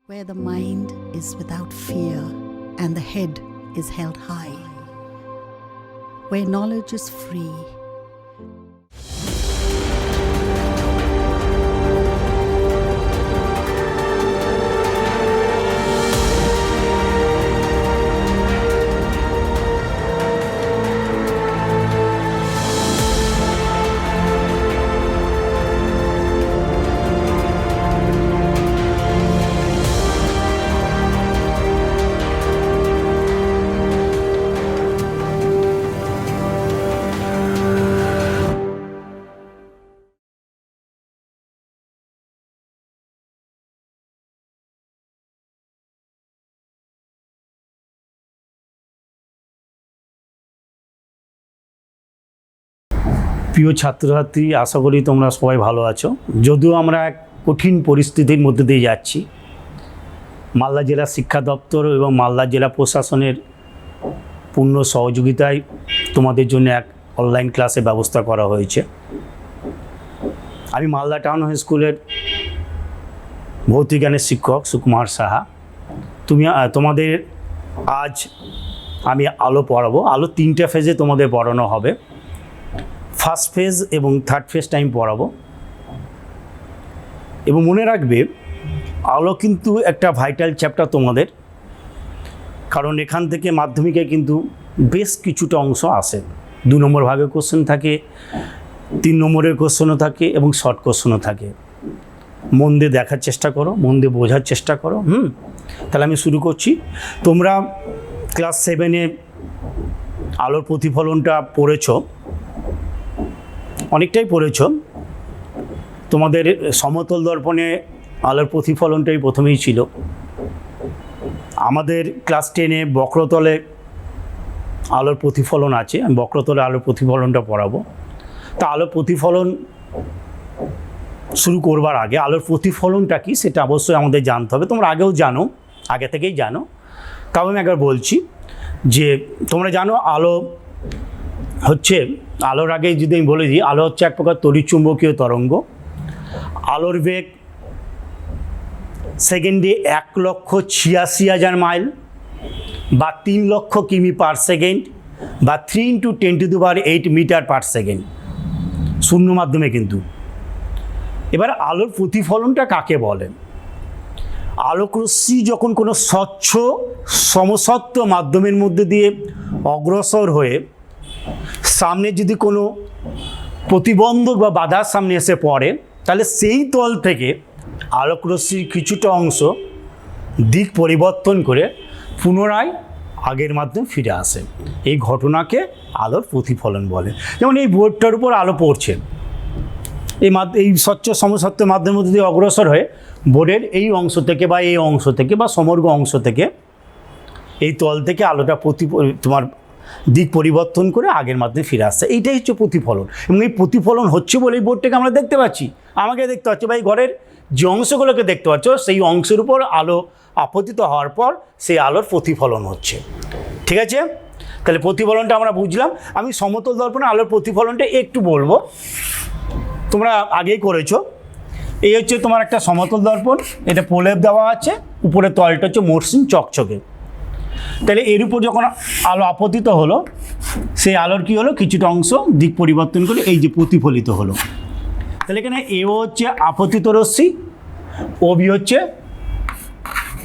where the mind is without fear and the head is held high, where knowledge is free. প্রিয় ছাত্রছাত্রী, আশা করি তোমরা সবাই ভালো আছো। যদিও আমরা এক কঠিন পরিস্থিতির মধ্যে দিয়ে যাচ্ছি, মালদা জেলা শিক্ষা দপ্তর এবং মালদা জেলা প্রশাসনের পূর্ণ সহযোগিতায় তোমাদের জন্য এক অনলাইন ক্লাসের ব্যবস্থা করা হয়েছে। আমি মালদা টাউন হাই স্কুলের ভৌতিকজ্ঞানের শিক্ষক সুকুমার সাহা। তোমাদের আজ আমি আলো পড়াবো। আলো 3টে ফেজে তোমাদের পড়ানো হবে। ফার্স্ট ফেজ এবং থার্ড ফেজ টাইম পড়াবো। এবং মনে রাখবে, আলো কিন্তু একটা ভাইটাল চ্যাপ্টার তোমাদের, কারণ এখান থেকে মাধ্যমিকে কিন্তু বেশ কিছুটা অংশ আসে। 2 নম্বর ভাগে কোশ্চেন থাকে, 3 নম্বরের কোশ্চেনও থাকে এবং শর্ট কোশ্চেনও থাকে। মন দিয়ে দেখার চেষ্টা করো, মন দিয়ে বোঝার চেষ্টা করো। তাহলে আমি শুরু করছি। তোমরা ক্লাস 7-এ আলোর প্রতিফলনটা পড়েছো, অনেকটাই পড়েছ। তোমাদের সমতল দর্পণে আলোর প্রতিফলনটাই প্রথমেই ছিল। আমাদের ক্লাস 10-এ বক্রতলে আলোর প্রতিফলন আছে, আমি বক্রতলে আলোর প্রতিফলনটা পড়াবো। তা আলোর প্রতিফলন শুরু করবার আগে আলোর প্রতিফলনটা কি সেটা অবশ্যই আমাদের জানতে হবে। তোমরা আগে থেকেই জানো, তাও আমি একবার বলছি যে তোমরা জানো আলো হচ্ছে, আলোর আগে যদি আমি বলে দিই, আলো হচ্ছে এক প্রকার তড়িৎচুম্বকীয় তরঙ্গ। আলোর বেগ সেকেন্ডে 1,86,000 মাইল বা 3 লক্ষ কিমি পার সেকেন্ড বা 3 × 10⁸ মিটার পার সেকেন্ড, শূন্য মাধ্যমে কিন্তু। এবার আলোর প্রতিফলনটা কাকে বলে? আলোকরশ্মি যখন কোনো স্বচ্ছ সমসত্ব মাধ্যমের মধ্যে দিয়ে অগ্রসর হয়ে সামনে যদি কোনো প্রতিবন্ধক বা বাধার সামনে এসে পড়ে, তাহলে সেই তল থেকে আলোকরশ্মির কিছুটা অংশ দিক পরিবর্তন করে পুনরায় আগের মাধ্যমে ফিরে আসে। এই ঘটনাকে আলোর প্রতিফলন বলে। যেমন এই বোর্ডটার উপর আলো পড়ছে, এই স্বচ্ছ সমসত্ব মাধ্যমের মধ্যে দিয়ে অগ্রসর হয়ে বোর্ডের এই অংশ থেকে বা এই অংশ থেকে বা সমগ্র অংশ থেকে এই তল থেকে আলোটা তোমার দিক পরিবর্তন করে আগের মাধ্যমে ফিরে আসছে। এইটাই হচ্ছে প্রতিফলন। এবং এই প্রতিফলন হচ্ছে বলে এই বোর্ডটাকে আমরা দেখতে পাচ্ছি, আমাকে দেখতে পাচ্ছি, বা এই ঘরের যে অংশগুলোকে দেখতে পাচ্ছ সেই অংশের উপর আলো আপতিত হওয়ার পর সেই আলোর প্রতিফলন হচ্ছে। ঠিক আছে? তাহলে প্রতিফলনটা আমরা বুঝলাম। আমি সমতল দর্পণে আলোর প্রতিফলনটা একটু বলবো, তোমরা আগেই করেছো। এই হচ্ছে তোমার একটা সমতল দর্পণ, এটা প্রলেপ দেওয়া আছে, উপরে তলটা হচ্ছে মসৃণ চকচকে। তাহলে এর উপর যখন আলো আপতিত হলো, সেই আলোর কি হলো, কিছুটা অংশ দিক পরিবর্তন করে এই যে প্রতিফলিত হলো। তাহলে এখানে এও হচ্ছে আপতিত রশ্মি, ও বি হচ্ছে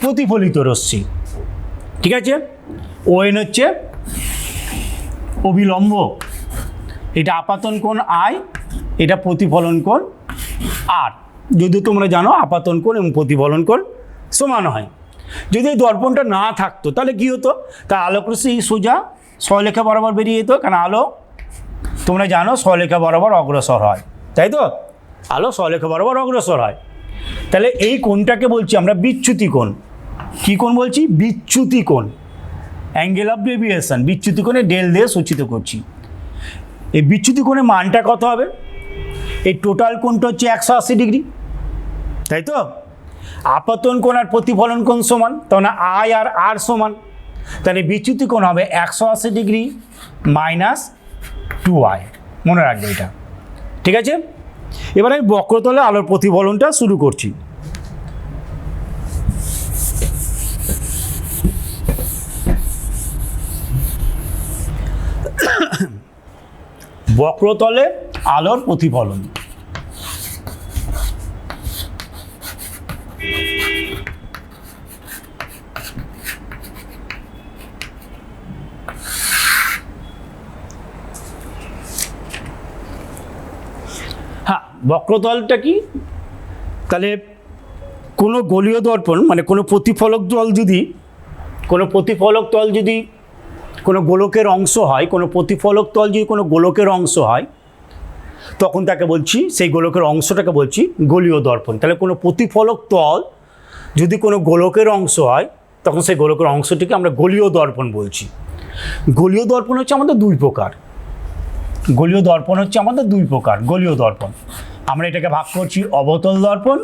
প্রতিফলিত রশ্মি। ঠিক আছে? ও এন হচ্ছে অভিলম্ব, এটা আপাতন কোণ আই, এটা প্রতিফলন কোণ আর। যদি তোমরা জানো আপাতন কোণ এবং প্রতিফলন কোণ সমান হয়। যদি এই দর্পণটা না থাকতো তাহলে কী হতো? তা আলোকরশ্মি সোজা সরলরেখা বরাবর বেরিয়ে যেত, কারণ আলো তোমরা জানো সরলরেখা বরাবর অগ্রসর হয়, তাই তো? আলো সরলরেখা বরাবর অগ্রসর হয়। তাহলে এই কোণটাকে বলছি আমরা বিচ্যুতি কোণ। কী কোণ বলছি? বিচ্যুতি কোণ, অ্যাঙ্গেল অফ ডেভিয়েশন। বিচ্যুতি কোণে ডেল দিয়ে সূচিত করছি। এই বিচ্যুতি কোণের মানটা কত হবে? এই টোটাল কোণটা হচ্ছে 180 ডিগ্রি, তাই তো? আপতন কোণ আর প্রতিফলন কোণ সমান, তখন আই আর আর সমান। তাহলে বিচ্যুতি কোণ হবে 180 ডিগ্রি মাইনাস 2i। মনে রাখবে এটা। ঠিক আছে? এবার আমি বক্রতলে আলোর প্রতিফলনটা শুরু করছি। বক্রতলে আলোর প্রতিফলন। হ্যাঁ, বক্রতলটা কি? তাহলে কোনো গোলীয় দর্পণ মানে কোনো প্রতিফলক তল যদি কোনো গোলকের অংশ হয়, কোনো প্রতিফলক তল যদি কোনো গোলকের অংশ হয়, তখন তাকে বলছি, সেই গোলকের অংশটাকে বলছি গোলীয় দর্পণ। তাহলে কোনো প্রতিফলক তল যদি কোনো গোলকের অংশ হয়, তখন সেই গোলকের অংশটিকে আমরা গোলীয় দর্পণ বলছি। গোলীয় দর্পণ হচ্ছে আমাদের দুই প্রকার। গোলীয় দর্পণ আমরা এটাকে ভাগ করছি অবতল দর্পণ,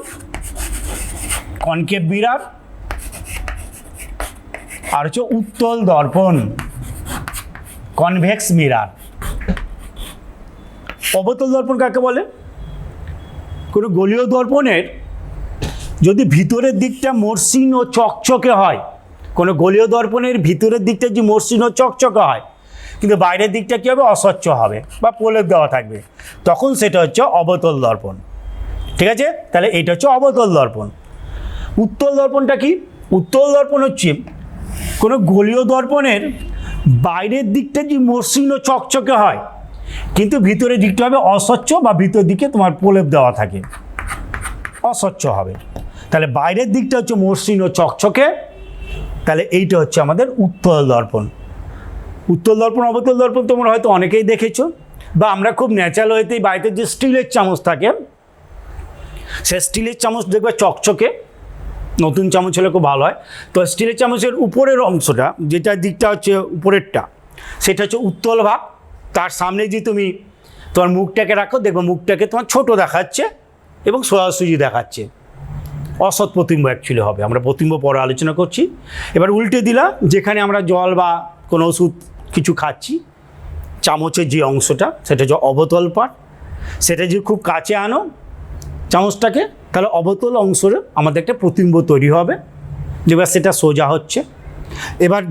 কনকেভ মিরর, আর হচ্ছে উত্তল দর্পণ, কনভেক্স মিরর। অবতল দর্পণ কাকে বলে? কোনো গোলীয় দর্পণের যদি ভিতরের দিকটা মসৃণ ও চকচকে হয়, কোনো গোলীয় দর্পণের ভিতরের দিকটা যদি মসৃণ ও চকচকে হয়, কিন্তু বাইরের দিকটা কী হবে? অস্বচ্ছ হবে বা প্রলেপ দেওয়া থাকবে, তখন সেটা হচ্ছে অবতল দর্পণ। ঠিক আছে? তাহলে এইটা হচ্ছে অবতল দর্পণ। উত্তল দর্পণটা কি? উত্তল দর্পণ হচ্ছে কোনো গোলীয় দর্পণের বাইরের দিকটা যদি মসৃণ ও চকচকে হয়, কিন্তু ভিতরের দিকটা হবে অস্বচ্ছ বা ভিতর দিকে তোমার প্রলেপ দেওয়া থাকে, অস্বচ্ছ হবে। তাহলে বাইরের দিকটা হচ্ছে মসৃণ ও চকচকে, তাহলে এইটা হচ্ছে আমাদের উত্তল দর্পণ। উত্তল দর্পণ, অবতল দর্পণ তোমরা হয়তো অনেকেই দেখেছো, বা আমরা খুব ন্যাচারাল হইতেই বাড়িতে যে স্টিলের চামচ থাকে, সে স্টিলের চামচ দেখবে চকচকে, নতুন চামচ হলে খুব ভালো হয়। তো স্টিলের চামচের উপরের অংশটা, যেটা দিকটা হচ্ছে উপরেরটা, সেটা হচ্ছে উত্তল ভাগ। তার সামনে যদি তুমি তোমার মুখটাকে রাখো, দেখবে মুখটাকে তোমার ছোট দেখাচ্ছে এবং সোজাসুজি দেখাচ্ছে, অসৎ প্রতিম্ব অ্যাকচুয়ালি হবে। আমরা প্রতিম্ব পরে আলোচনা করছি। এবার উল্টে দিলা, যেখানে আমরা জল বা কোনো ওষুধ কিছু খাচ্ছি, চামচের যে অংশটা সেটা হচ্ছে অবতল পাট। সেটা যদি খুব কাছে আনো চামচটাকে, তাহলে অবতল অংশের আমাদের একটা প্রতিম্ব তৈরি হবে, যেবার সেটা সোজা হচ্ছে। এবার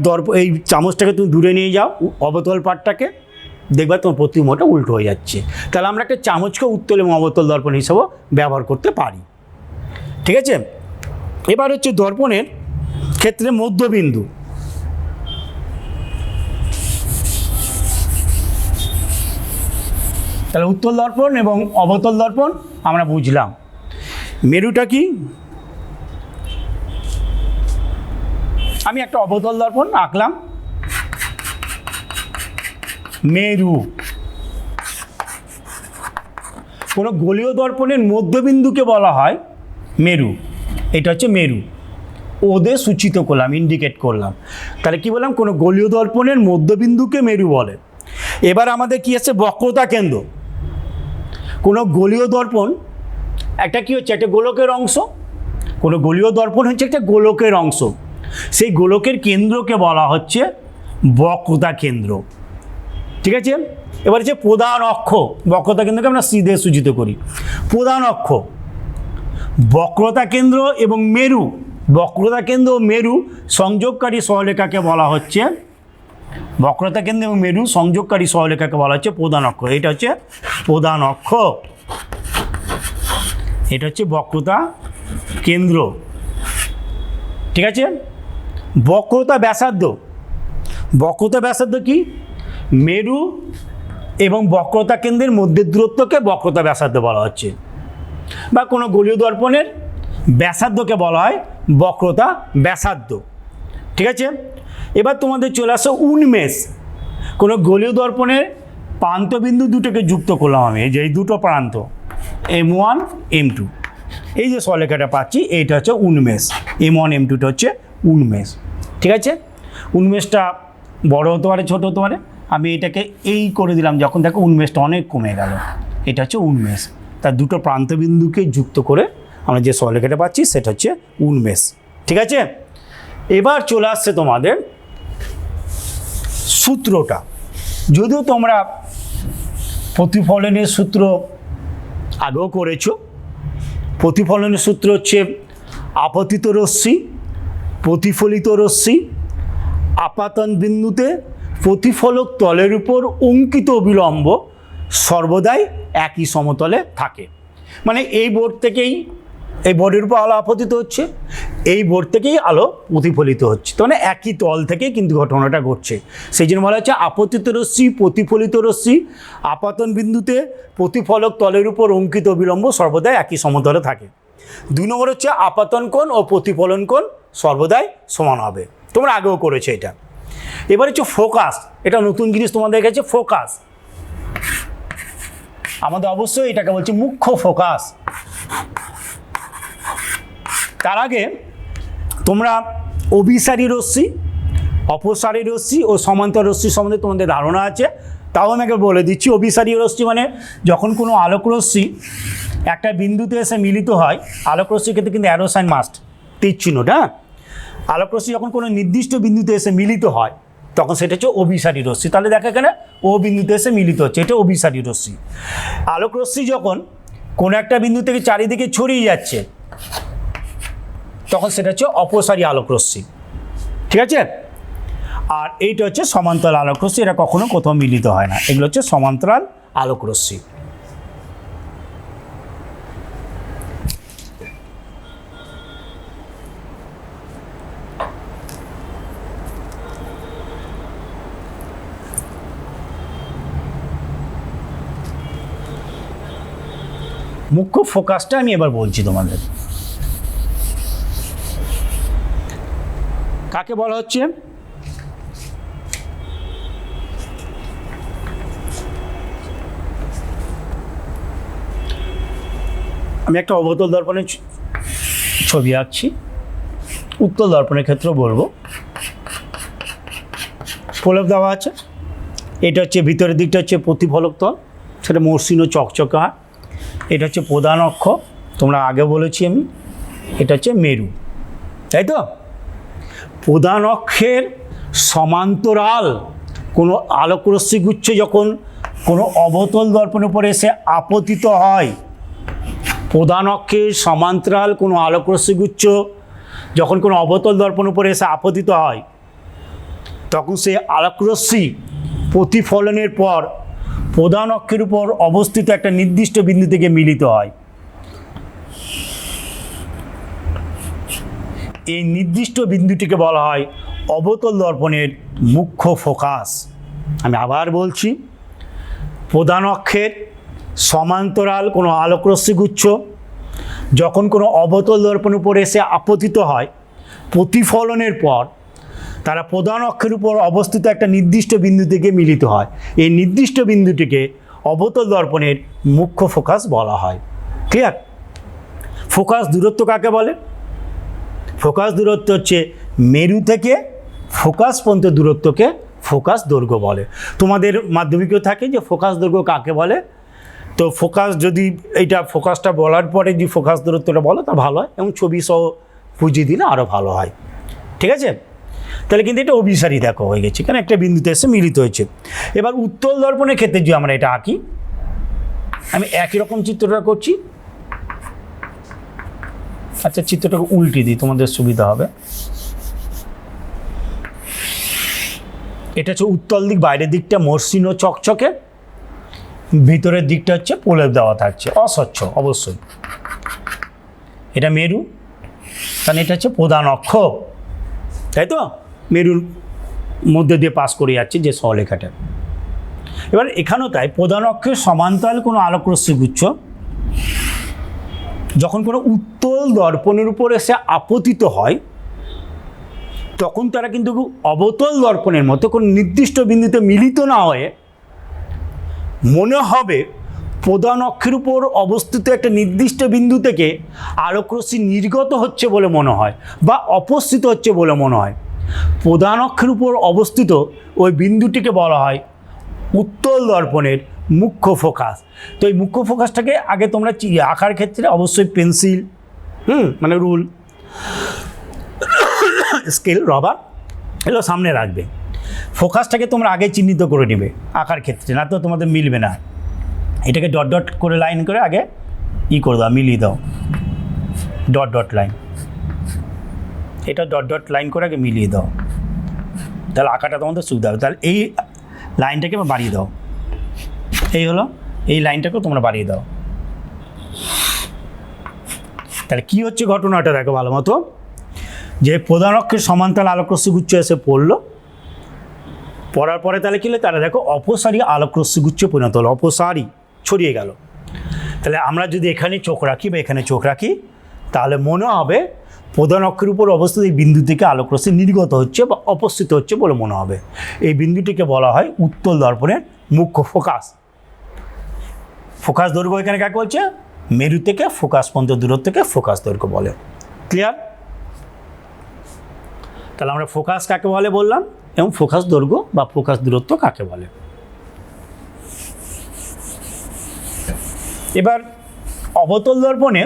এই চামচটাকে তুমি দূরে নিয়ে যাও, অবতল পাটটাকে, দেখবে তোমার প্রতিম্বটা উল্টো হয়ে যাচ্ছে। তাহলে আমরা একটা চামচকে উত্তল এবং অবতল দর্পণ হিসেবেও ব্যবহার করতে পারি। ঠিক আছে? এবার হচ্ছে দর্পণের ক্ষেত্রে মধ্যবিন্দু। তাহলে উত্তল দর্পণ এবং অবতল দর্পণ আমরা বুঝলাম। মেরুটা কি? আমি একটা অবতল দর্পণ আঁকলাম, মেরু। কোনো গোলীয় দর্পণের মধ্যবিন্দুকে বলা হয় মেরু। এটা হচ্ছে মেরু, ওদের সূচিত করলাম, ইন্ডিকেট করলাম। তাহলে কি বললাম? কোনো গোলীয় দর্পণের মধ্যবিন্দুকে মেরু বলে। এবার আমাদের কি আছে? বক্রতা কেন্দ্র। কোনো গোলীয় দর্পণ একটা কি হচ্ছে? একটা গোলকের অংশ। কোনো গোলীয় দর্পণ হচ্ছে একটা গোলকের অংশ, সেই গোলকের কেন্দ্রকে বলা হচ্ছে বক্রতা কেন্দ্র। ঠিক আছে? এবার হচ্ছে প্রধান অক্ষ। বক্রতা কেন্দ্রকে আমরা সিধে সূচিত করি। প্রধান অক্ষ, বক্রতা কেন্দ্র এবং মেরু, বক্রতা কেন্দ্র ও মেরু সংযোগকারী সহলেখাকে বলা হচ্ছে, বক্রতা কেন্দ্র এবং মেরু সংযোগকারী সহলেখাকে বলা হচ্ছে প্রধান অক্ষ। এটা হচ্ছে প্রধান অক্ষ, এটা হচ্ছে বক্রতা কেন্দ্র। ঠিক আছে? বক্রতা ব্যাসার্ধ। বক্রতা ব্যাসার্ধ কি? মেরু এবং বক্রতা কেন্দ্রের মধ্যে দূরত্বকে বক্রতা ব্যাসার্ধ বলা হচ্ছে, বা কোনো গোলীয় দর্পণের ব্যাসার্ধকে বলা হয় বক্রতা ব্যাসার্ধ। ঠিক আছে? এবার তোমাদের চলে আসো উন্মেষ। কোনো গোলীয় দর্পণের প্রান্তবিন্দু দুটোকে যুক্ত করলাম আমি, এই যে এই দুটো প্রান্ত M1 M2, এই যে সলেখাটা পাচ্ছি এইটা হচ্ছে উন্মেষ। M1 M2টা হচ্ছে উন্মেষ। ঠিক আছে? উন্মেষটা বড় হতে পারে, ছোট হতে পারে। আমি এটাকে এই করে দিলাম, যখন দেখো উন্মেষটা অনেক কমে গেল, এটা হচ্ছে উন্মেষ। তার দুটো প্রান্তবিন্দুকে যুক্ত করে আমরা যে সলেখাটা পাচ্ছি সেটা হচ্ছে উন্মেষ। ঠিক আছে? এবার চলে আসছে তোমাদের সূত্রটা। যদিও তোমরা প্রতিফলনের সূত্র আগেও করেছো। প্রতিফলনের সূত্র হচ্ছে আপতিত রশ্মি, প্রতিফলিত রশ্মি আপাতন বিন্দুতে প্রতিফলক তলের উপর অঙ্কিত অবিলম্ব সর্বদাই একই সমতলে থাকে। মানে এই বোর্ড থেকেই, এই বোর্ডের উপর আলো আপতিত হচ্ছে, এই বোর্ড থেকেই আলো প্রতিফলিত হচ্ছে, তো মানে একই তল থেকে কিন্তু ঘটনাটা ঘটছে। সেই জন্য বলা হচ্ছে আপতিত রশ্মি, প্রতিফলিত রশ্মি, আপাতন বিন্দুতে প্রতিফলক তলের উপর অঙ্কিত বিলম্ব সর্বদাই একই সমতলে থাকে। 2 নম্বর হচ্ছে আপাতন কোণ ও প্রতিফলন কোণ সর্বদাই সমান হবে, তোমরা আগেও করেছো এটা। এবার হচ্ছে ফোকাস, এটা নতুন জিনিস তোমাদের কাছে, ফোকাস। আমাদের অবশ্যই এটাকে বলছি মুখ্য ফোকাস। তার আগে তোমরা অভিসারী রশ্মি, অপসারী রশ্মি ও সমান্তর রশ্মি সম্বন্ধে তোমাদের ধারণা আছে, তাও আমাকে বলে দিচ্ছি। অভিসারী রশ্মি মানে যখন কোনো আলোক রশ্মি একটা বিন্দুতে এসে মিলিত হয়, আলোক রশ্মির ক্ষেত্রে কিন্তু অ্যারো সাইন মাস্ট, তীর চিহ্নটা। আলোক রশ্মি যখন কোনো নির্দিষ্ট বিন্দুতে এসে মিলিত হয় তখন সেটা হচ্ছে অভিসারী রশ্মি। তাহলে দেখা এখানে ও বিন্দুতে এসে মিলিত হচ্ছে, এটা অভিসারী রশ্মি। আলোক রশ্মি যখন কোনো একটা বিন্দু থেকে চারিদিকে ছড়িয়ে যাচ্ছে তখন সেটা হচ্ছে অপসারী আলোক রশ্মি, ঠিক আছে। আর এইটা হচ্ছে সমান্তরাল আলোক রশ্মি, এটা কখনো কোথাও মিলিত হয় না, এগুলো হচ্ছে সমান্তরাল আলোক রশ্মি। মুখ্য ফোকাসটা আমি এবার বলছি তোমাদের। কাকে বলা হচ্ছে? আমি একটা অবতল দর্পণের ছবি আঁকছি, উত্তল দর্পণের ক্ষেত্রেও বলবো। প্রলেপ দেওয়া আছে, এটা হচ্ছে ভিতরের দিকটা হচ্ছে প্রতিফলক তল, সেটা মসৃণ ও চকচকে হয়। এটা হচ্ছে প্রধান অক্ষ, তোমরা আগে বলেছি আমি, এটা হচ্ছে মেরু, তাই তো। প্রধান অক্ষের সমান্তরাল কোনো আলোকরশ্মিগুচ্ছ যখন কোনো অবতল দর্পণের উপরে এসে আপতিত হয়, প্রধান অক্ষের সমান্তরাল কোনো আলোকরশ্মিগুচ্ছ যখন কোনো অবতল দর্পণের উপরে এসে আপতিত হয় তখন সে আলোকরশ্মি প্রতিফলনের পর প্রধান অক্ষের উপর অবস্থিত একটা নির্দিষ্ট বিন্দু থেকে মিলিত হয়। এই নির্দিষ্ট বিন্দুটিকে বলা হয় অবতল দর্পণের মুখ্য ফোকাস। আমি আবার বলছি, প্রধান অক্ষের সমান্তরাল কোনো আলোকরশ্মিগুচ্ছ যখন কোনো অবতল দর্পণের উপর এসে আপতিত হয়, প্রতিফলনের পর তারা প্রধান অক্ষের উপর অবস্থিত একটা নির্দিষ্ট বিন্দু থেকে মিলিত হয়। এই নির্দিষ্ট বিন্দুটিকে অবতল দর্পণের মুখ্য ফোকাস বলা হয়। ক্লিয়ার? ফোকাস দূরত্ব কাকে বলে? ফোকাস দূরত্ব হচ্ছে মেরু থেকে ফোকাস পর্যন্ত দূরত্বকে ফোকাস দৈর্ঘ্য বলে। তোমাদের মাধ্যমিকেও থাকে যে ফোকাস দৈর্ঘ্য কাকে বলে। তো ফোকাস যদি এইটা ফোকাসটা বলার পরে যে ফোকাস দূরত্বটা বলো তা ভালো হয়, এবং ছবি সহ বুঝিয়ে দিলে আরও ভালো হয়, ঠিক আছে। তাহলে কিন্তু এটা অভিসারী দেখো হয়ে গেছে, কারণ একটা বিন্দুতে এসে মিলিত হয়েছে। এবার উত্তল দর্পণের ক্ষেত্রে যদি আমরা এটা আঁকি, আমি একই রকম চিত্রটা করছি। আচ্ছা, চিত্রটাকে উল্টে দিই, তোমাদের সুবিধা হবে। এটা হচ্ছে উত্তল দিক, বাইরের দিকটা মসৃণ ও চকচকে, ভিতরের দিকটা হচ্ছে প্রলেপ দেওয়া থাকছে, অস্বচ্ছ অবশ্যই। এটা মেরু, কারণ এটা হচ্ছে প্রধান অক্ষ, তাই তো। মেরুর মধ্যে দিয়ে পাস করে যাচ্ছে যে সরলরেখাটা। এবার এখানেও তাই, প্রধান অক্ষের সমান্তরাল কোনো আলোকরশ্মিগুচ্ছ যখন কোনো উত্তল দর্পণের উপর এসে আপতিত হয় তখন তারা কিন্তু অবতল দর্পণের মতো কোনো নির্দিষ্ট বিন্দুতে মিলিত না হয়ে মনে হবে প্রধান অক্ষের উপর অবস্থিত একটা নির্দিষ্ট বিন্দু থেকে আলোকরশ্মি নির্গত হচ্ছে বলে মনে হয়, বা অপস্থিত হচ্ছে বলে মনে হয়। প্রধান অক্ষের উপর অবস্থিত ওই বিন্দুটিকে বলা হয় উত্তল দর্পণের মুখ্য ফোকাস। তো এই মুখ্য ফোকাসটাকে আগে তোমরা আঁকার ক্ষেত্রে অবশ্যই পেন্সিল, মানে রুল, স্কেল, রবার এগুলো সামনে রাখবে। ফোকাসটাকে তোমরা আগে চিহ্নিত করে নেবে আঁকার ক্ষেত্রে, না তো তোমাদের মিলবে না। এটাকে ডট ডট করে লাইন করে আগে করে দাও, মিলিয়ে দাও, ডট ডট লাইন। এটা ডট ডট লাইন করে আগে মিলিয়ে দাও, তাহলে আঁকাটা তোমাদের সুবিধা হবে। তাহলে এই লাইনটাকে বাড়িয়ে দাও, এই হলো, এই লাইনটাকেও তোমরা বাড়িয়ে দাও। তাহলে কি হচ্ছে ঘটনাটা দেখো ভালো মতো, যে প্রধান অক্ষের সমান্তরাল আলোকরশ্মিগুচ্ছ এসে পড়লো, পড়ার পরে তাহলে কী হলো, তারা দেখো অপসারী আলোকরশ্মিগুচ্ছ পরিণত হলো, অপসারী ছড়িয়ে গেল। তাহলে আমরা যদি এখানে চোখ রাখি বা এখানে চোখ রাখি, তাহলে মনে হবে প্রধান অক্ষের উপর অবস্থিত এই বিন্দু থেকে আলোকরশ্মি নির্গত হচ্ছে বা অপস্থিত হচ্ছে বলে মনে হবে। এই বিন্দুটিকে বলা হয় উত্তল দর্পণের মুখ্য ফোকাস। ফোকাস দৈর্ঘ্য এখানে কাকে বলছে, মেরু থেকে ফোকাস পর্যন্ত দূরত্বকে ফোকাস দৈর্ঘ্য বলে। ক্লিয়ার? তাহলে আমরা ফোকাস কাকে বলে বললাম, এবং ফোকাস দৈর্ঘ্য বা ফোকাস দূরত্ব কাকে বলে। এবার অবতল দর্পণে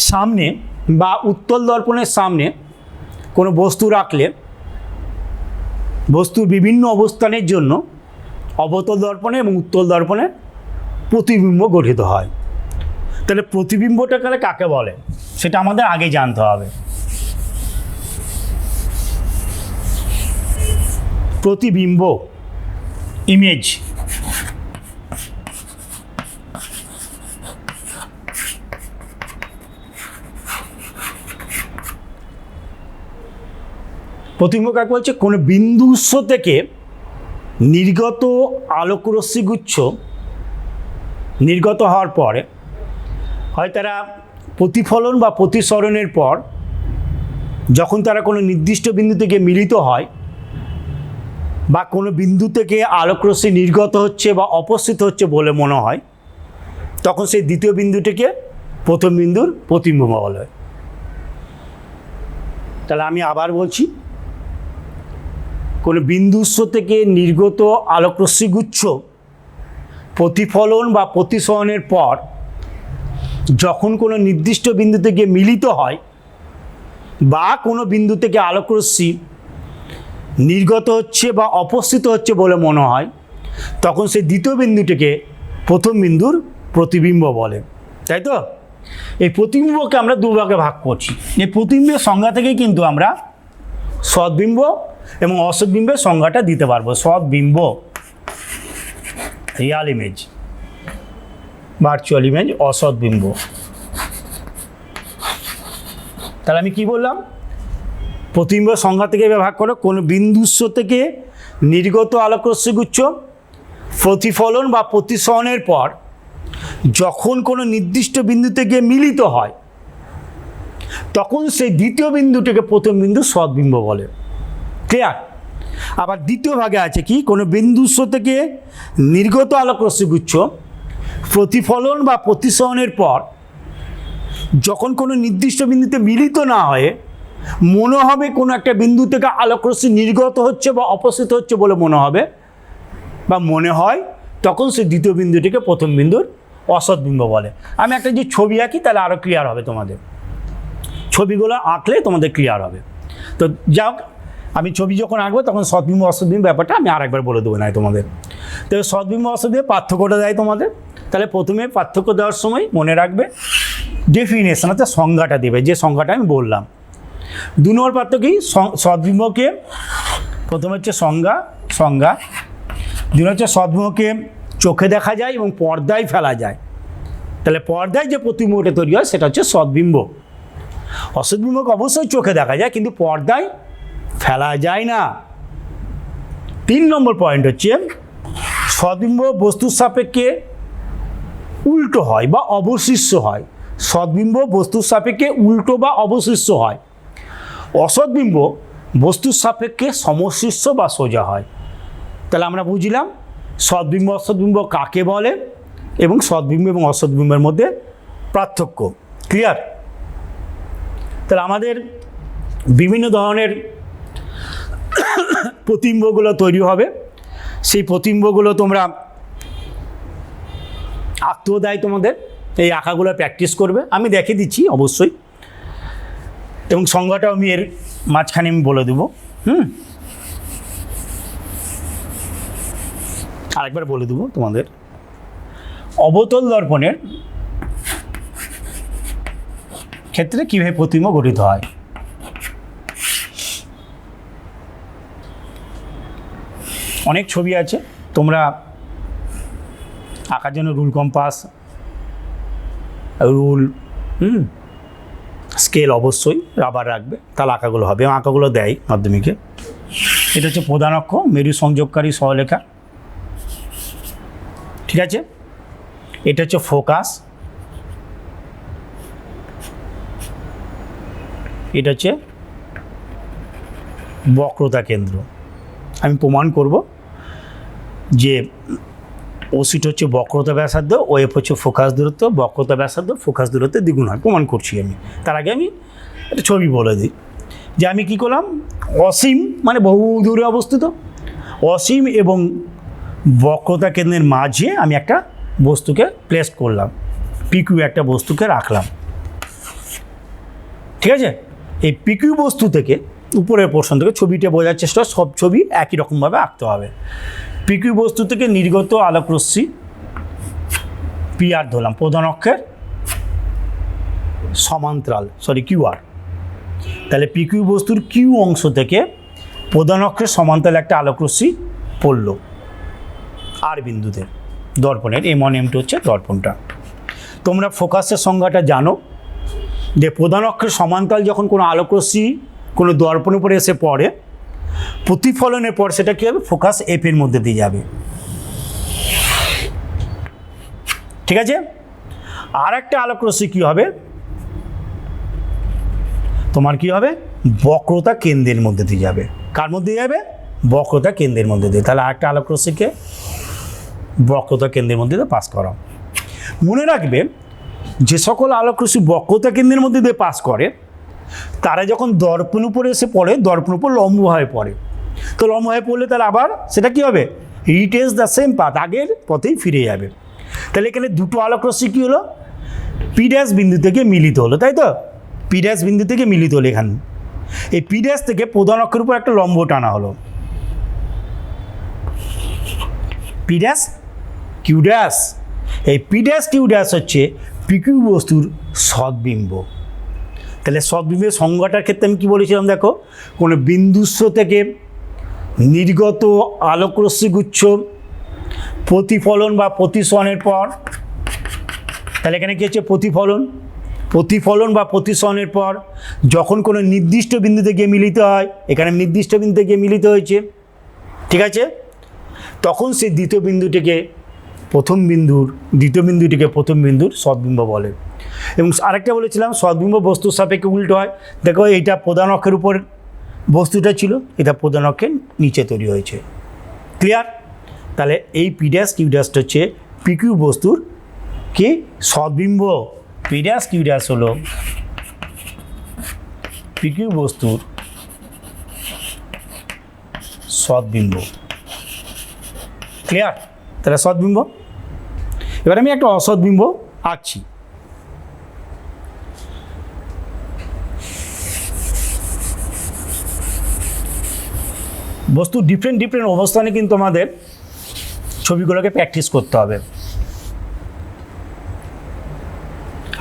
সামনে বা উত্তল দর্পণের সামনে কোনো বস্তু রাখলে বস্তুর বিভিন্ন অবস্থানের জন্য অবতল দর্পণে এবং উত্তল দর্পণে প্রতিবিম্ব গঠিত হয়। তাহলে প্রতিবিম্বটা কাকে বলে সেটা আমাদের আগে জানতে হবে। প্রতিবিম্ব, ইমেজ, প্রতিবিম্ব কাকে বলছে, কোনো বিন্দু উৎস থেকে নির্গত আলোকরশ্মিগুচ্ছ নির্গত হওয়ার পরে হয় তারা প্রতিফলন বা প্রতিসরণের পর যখন তারা কোনো নির্দিষ্ট বিন্দু থেকে মিলিত হয় বা কোনো বিন্দু থেকে আলোকরশ্মি নির্গত হচ্ছে বা অপস্থিত হচ্ছে বলে মনে হয়, তখন সেই দ্বিতীয় বিন্দুটিকে প্রথম বিন্দুর প্রতিবিম্ব বলা হয়। তাহলে আমি আবার বলছি, কোনো বিন্দু উৎস থেকে নির্গত আলোকরশ্মিগুচ্ছ প্রতিফলন বা প্রতিসরণের পর যখন কোনো নির্দিষ্ট বিন্দু থেকে মিলিত হয় বা কোনো বিন্দু থেকে আলোকরশ্মি নির্গত হচ্ছে বা অপস্থিত হচ্ছে বলে মনে হয়, তখন সেই দ্বিতীয় বিন্দুটিকে প্রথম বিন্দুর প্রতিবিম্ব বলে। তাই তো? এই প্রতিবিম্বকে আমরা দুভাগে ভাগ করছি। এই প্রতিবিম্বের সংজ্ঞা থেকেই কিন্তু আমরা সদ্বিম্ব এবং অসদ্বিম্বের সংজ্ঞাটা দিতে পারবো। সদ্বিম্ব, রিয়াল ইমেজ, ভার্চুয়াল ইমেজ, অসদ্বিম্ব। তাহলে আমি কি বললাম, প্রতিবিম্ব সংজ্ঞা থেকে ভাগ করো, কোনো বিন্দু উৎস থেকে নির্গত আলোকরশ্মিগুচ্ছ প্রতিফলন বা প্রতিসরণের পর যখন কোনো নির্দিষ্ট বিন্দু থেকে মিলিত হয়, তখন সেই দ্বিতীয় বিন্দুটিকে প্রথম বিন্দু সদ্বিম্ব বলে। ক্লিয়ার? আবার দ্বিতীয় ভাগে আছে কি, কোনো বিন্দু উৎস থেকে নির্গত আলোকরশ্মিগুচ্ছ প্রতিফলন বা প্রতিসরণের পর যখন কোনো নির্দিষ্ট বিন্দুতে মিলিত না হয়ে মনে হবে কোনো একটা বিন্দু থেকে আলোকরশ্মি নির্গত হচ্ছে বা অপস্থিত হচ্ছে বলে মনে হবে বা মনে হয়, তখন সেই দ্বিতীয় বিন্দুটিকে প্রথম বিন্দুর অসদ্বিম্ব বলে। আমি একটা যে ছবি আঁকি তাহলে আরও ক্লিয়ার হবে তোমাদের, ছবিগুলো আঁকলে তোমাদের ক্লিয়ার হবে। তো যাক, আমি ছবি যখন আঁকবো তখন সদ্বিম্ব অসদ্বিম্ব ব্যাপারটা আমি আরেকবার বলে দেবো না তোমাদের। তো সদ্বিম্ব অসদ্বিম্ব পার্থক্যটা দেয় তোমাদের। তাহলে প্রথমে পার্থক্য দেওয়ার সময় মনে রাখবে ডেফিনেশন, অর্থাৎ সংজ্ঞাটা দেবে, যে সংজ্ঞাটা আমি বললাম। 2 নম্বর পার্থক্য কি, সদ্বিম্বকে প্রথমে হচ্ছে সংজ্ঞা, 2 হচ্ছে সদ্বিম্বকে চোখে দেখা যায় এবং পর্দায় ফেলা যায়। তাহলে পর্দায় যে প্রতিবিম্বটা তৈরি হয় সেটা হচ্ছে সদ্বিম্ব। অসদ্বিম্বকে অবশ্যই চোখে দেখা যায় কিন্তু পর্দায় ফেলা যায় না। 3 নম্বর পয়েন্ট হচ্ছে সদ্বিম্ব বস্তুর সাপেক্ষে উল্টো হয় বা অবশিষ্ট হয়। সদ্বিম্ব বস্তুর সাপেক্ষে উল্টো বা অবশিষ্ট হয়। অসদ্বিম্ব বস্তুর সাপেক্ষে সমশিষ্ট বা সোজা হয়। তাহলে আমরা বুঝলাম সদ্বিম্ব অসদ্বিম্ব কাকে বলে এবং সদ্বিম্ব এবং অসদ্বিম্বের মধ্যে পার্থক্য। ক্লিয়ার? তাহলে আমাদের বিভিন্ন ধরনের প্রতিবিম্বগুলো তৈরি হবে। সেই প্রতিবিম্বগুলো তোমরা আঁকতেও দেয় তোমাদের, এই আঁকাগুলো প্র্যাকটিস করবে, আমি দেখে দিচ্ছি অবশ্যই, এবং সংজ্ঞাটাও আমি এর মাঝখানে আমি বলে দেবো। আরেকবার বলে দেবো তোমাদের। অবতল দর্পণের ক্ষেত্রে কীভাবে প্রতিবিম্ব গঠিত হয়। অনেক ছবি আছে, তোমরা আঁকার জন্য রুল কম্পাস, রুল, স্কেল অবশ্যই রাবার রাখবে, তাহলে আঁকাগুলো হবে। আঁকাগুলো দেয় মাধ্যমিকে। এটা হচ্ছে প্রধান অক্ষ, মেরু সংযোগকারী সরলরেখা, ঠিক আছে। এটা হচ্ছে ফোকাস, এটা হচ্ছে বক্রতা কেন্দ্র। আমি প্রমাণ করব যে ওসিটা হচ্ছে বক্রতা ব্যাসার্ধ, ওএফ হচ্ছে ফোকাস দূরত্ব, বক্রতা ব্যাসার্ধ ফোকাস দূরত্বের দ্বিগুণ হয়, প্রমাণ করছি আমি। তার আগে আমি একটা ছবি বলে দিই যে আমি কি করলাম, অসীম মানে বহু দূরে অবস্থিত, অসীম এবং বক্রতা কেন্দ্রের মাঝে আমি একটা বস্তুকে প্লেস করলাম, পিকিউ একটা বস্তুকে রাখলাম, ঠিক আছে। এই পিকিউ বস্তু থেকে উপরের পোর্শন থেকে ছবিটা বোঝার চেষ্টা, সব ছবি একই রকমভাবে আঁকতে হবে। পিকিউ বস্তু থেকে নির্গত আলোকরশ্মি পিআর ধরলাম, প্রধান অক্ষের সমান্তরাল, কিউআর। তাহলে পিকিউ বস্তুর কিউ অংশ থেকে প্রধান অক্ষের সমান্তরাল একটা আলোকরশ্মি পড়ল আর বিন্দুতে, দর্পণের M1 M2 হচ্ছে দর্পণটা। তোমরা ফোকাসের সংজ্ঞাটা জানো যে প্রধান অক্ষের সমান্তরাল যখন কোনো আলোকরশ্মি কোনো দর্পণের উপরে এসে পড়ে, প্রতিফলনের পর সেটা কী হবে, ফোকাস এফ এর মধ্যে দিয়ে যাবে, ঠিক আছে। আর একটা আলোকরশ্মি কী হবে, তোমার কি হবে, বক্রতা কেন্দ্রের মধ্যে দিয়ে যাবে। কার মধ্যে যাবে, বক্রতা কেন্দ্রের মধ্যে দিয়ে। তাহলে আরেকটা আলোকরশ্মিকে বক্রতা কেন্দ্রের মধ্যে দিয়ে পাস করা। মনে রাখবে যে সকল আলোকরশ্মি বক্রতা কেন্দ্রের মধ্যে দিয়ে পাস করে তারা যখন দর্পণ উপরে এসে পড়ে, দর্পণ উপর লম্বভাবে পড়ে, তো লম্বভাবে পড়লে তাহলে আবার সেটা কী হবে, রিটেস দ্য সেম পাথ, আগের পথেই ফিরে যাবে। তাহলে এখানে দুটো আলোকরশ্মি কী হলো, পি ড্যাশ বিন্দু থেকে মিলিত হলো, তাই তো, পি ড্যাশ বিন্দু থেকে মিলিত হলো। এখানে এই পি ড্যাশ থেকে প্রধান অক্ষের উপর একটা লম্ব টানা হলো, পি ড্যাশ কিউ ড্যাশ। এই পি ড্যাশ কিউ ড্যাশ হচ্ছে পিকিউ বস্তুর সদ্বিম্ব। তাহলে সদ্বিম্বের সংজ্ঞাটার ক্ষেত্রে আমি কী বলেছিলাম, দেখো, কোনো বিন্দুস্ব থেকে নির্গত আলোকরশ্মিগুচ্ছ প্রতিফলন বা প্রতিসরণের পর, তাহলে এখানে কী হচ্ছে, প্রতিফলন বা প্রতিসরণের পর যখন কোনো নির্দিষ্ট বিন্দুতে গিয়ে মিলিত হয়, এখানে নির্দিষ্ট বিন্দুতে গিয়ে মিলিত হয়েছে, ঠিক আছে, তখন সেই দ্বিতীয় বিন্দুটিকে প্রথম বিন্দুর সদ্বিম্ব বলে। এবং আরেকটা বলেছিলাম, সদ্বিম্ব বস্তুর সাপেক্ষে উল্টো হয়। দেখো, এইটা প্রধান অক্ষের উপর বস্তুটা ছিল, এটা প্রধান অক্ষের নিচে তৈরি হয়েছে, ক্লিয়ার। তাহলে এই পি ড্যাশ কিউ ড্যাশটা হচ্ছে পিকিউ বস্তুর কি সদ্বিম্ব, পি ড্যাশ কিউ ড্যাশ হলো পিকিউ বস্তুর সদ্বিম্ব, ক্লিয়ার। তাহলে সদ্বিম্ব। এবার আমি একটা অসদ্বিম্ব আঁকছি। বস্তু ডিফারেন্ট অবস্থানে কিন্তু আমাদের ছবিগুলোকে প্র্যাকটিস করতে হবে।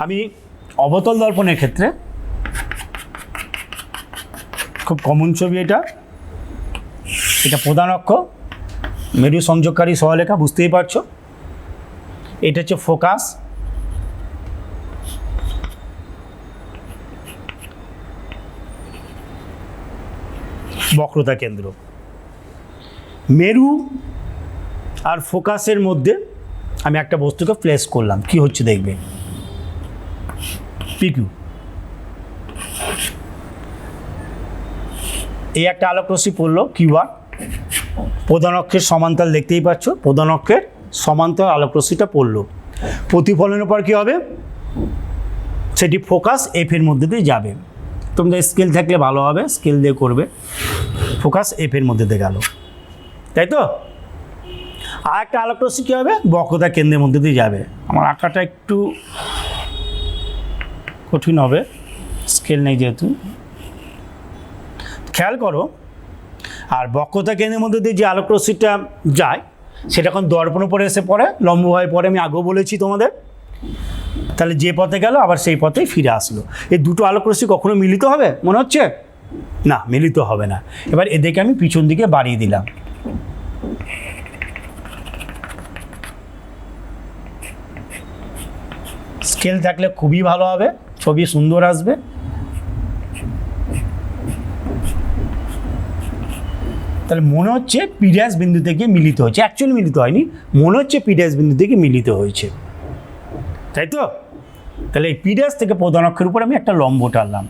আমি অবতল দর্পণের ক্ষেত্রে খুব কমন ছবি, এটা প্রধান অক্ষ, মেরু সংযোগকারী সরলরেখা, বুঝতেই পারছো। এটা হচ্ছে ফোকাস, বক্রতা কেন্দ্র। মেরু আর ফোকাসের মধ্যে আমি একটা বস্তুকে প্লেস করলাম, কি হচ্ছে দেখবে, পিকিউ। এই একটা আলোকরশ্মি পড়লো কিউআর, প্রধান অক্ষের সমান্তরাল, দেখতেই পাচ্ছ, প্রধান অক্ষের সমান্তরাল আলোকরশ্মিটা পড়লো। প্রতিফলনের পর কী হবে, সেটি ফোকাস এফ এর মধ্যে দিয়ে যাবে। তোমাদের স্কেল থাকলে ভালো হবে, স্কেল দিয়ে করবে। ফোকাস এফ এর মধ্যে দিয়ে গেল, তাই তো। আর একটা আলোকরশ্মি কী হবে, বক্রতা কেন্দ্রের মধ্যে দিয়ে যাবে। আমার আঁকাটা একটু কঠিন হবে, স্কেল নেই যেহেতু, খেয়াল করো। আর বক্রতা কেন্দ্রের মধ্যে দিয়ে যে আলোকরশ্মিটা যায় সেটা এখন দর্পণ উপরে এসে পড়ে, লম্বভাবে পড়ে, আমি আগেও বলেছি তোমাদের। তাহলে যে পথে গেল আবার সেই পথেই ফিরে আসলো। এই দুটো আলোকরশ্মি কখনো মিলিত হবে মনে হচ্ছে না, মিলিত হবে না। এবার এদেরকে আমি পিছন দিকে বাড়িয়ে দিলাম, স্কেল থাকলে খুবই ভালো হবে, ছবি সুন্দর আসবে। তাহলে মনে হচ্ছে পি ড্যাশ বিন্দু থেকে মিলিত হয়েছে, অ্যাকচুয়ালি মিলিত হয়নি, মনে হচ্ছে পি ড্যাশ বিন্দু থেকে মিলিত হয়েছে, তাই তো? তাহলে এই পি ড্যাশ থেকে প্রধান অক্ষের উপর আমি একটা লম্ব টানলাম,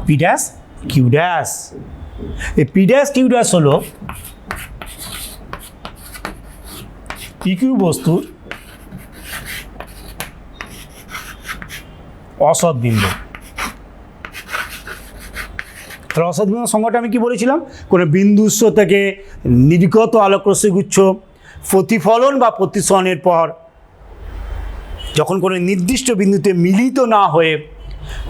পি ড্যাশ কিউ ড্যাশ। এই পি ড্যাশ কিউ ড্যাশ হলো পিকিউ বস্তুর অসৎ বিন্দু। তাহলে অসৎ বিন্দুর সংজ্ঞাটা আমি কি বলেছিলাম? কোনো বিন্দু উৎস থেকে নির্গত আলোকরশ্মি গুচ্ছ প্রতিফলন বা প্রতিসরণের পর যখন কোনো নির্দিষ্ট বিন্দুতে মিলিত না হয়ে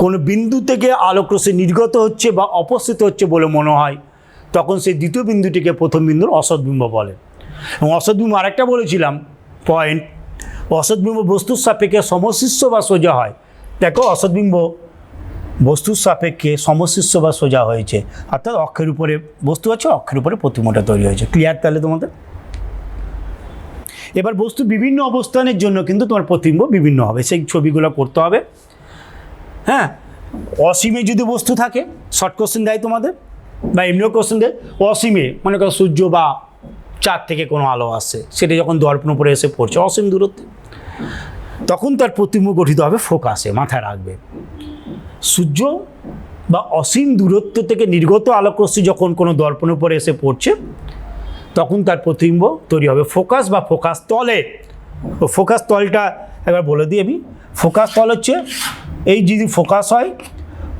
কোনো বিন্দু থেকে আলোকরশ্মি নির্গত হচ্ছে বা অপসৃত হচ্ছে বলে মনে হয়, তখন সেই দ্বিতীয় বিন্দুটিকে প্রথম বিন্দুর অসৎ বিম্ব বলে। এবং অসৎ বিম্ব আরেকটা বলেছিলাম পয়েন্ট, অসৎ বিম্ব বস্তুর সাপেক্ষে সমশীর্ষ বা সোজা হয়। দেখো অসৎ বিম্ব বস্তুর সাপেক্ষে সমশীর্ষ বা সোজা হয়েছে, অর্থাৎ অক্ষের উপরে বস্তু আছে, অক্ষের উপরে প্রতিমাটা তৈরি হয়েছে। ক্লিয়ার তাহলে তোমাদের? এবার বস্তু বিভিন্ন অবস্থানের জন্য কিন্তু তোমার প্রতিবিম্ব বিভিন্ন হবে, সেই ছবিগুলো করতে হবে। হ্যাঁ, অসীমে যদি বস্তু থাকে, শর্ট কোশ্চেন দেয় তোমাদের বা এমনিও কোশ্চেন দেয়, অসীমে মনে করো সূর্য বা চাঁদ থেকে কোনো আলো আসছে, সেটা যখন দর্পণ উপরে এসে পড়ছে অসীম দূরত্বে, তখন তার প্রতিবিম্ব গঠিত হবে ফোকাসে, মাথায় রাখবে। সূর্য বা অসীম দূরত্ব থেকে নির্গত আলোকরশ্মি যখন কোনো দর্পণ উপরে এসে পড়ছে, তখন তার প্রতিবিম্ব তৈরি হবে ফোকাস বা ফোকাস তলে। ও ফোকাস তলটা একবার বলে দিই আমি। ফোকাস তল হচ্ছে এই যদি ফোকাস হয়,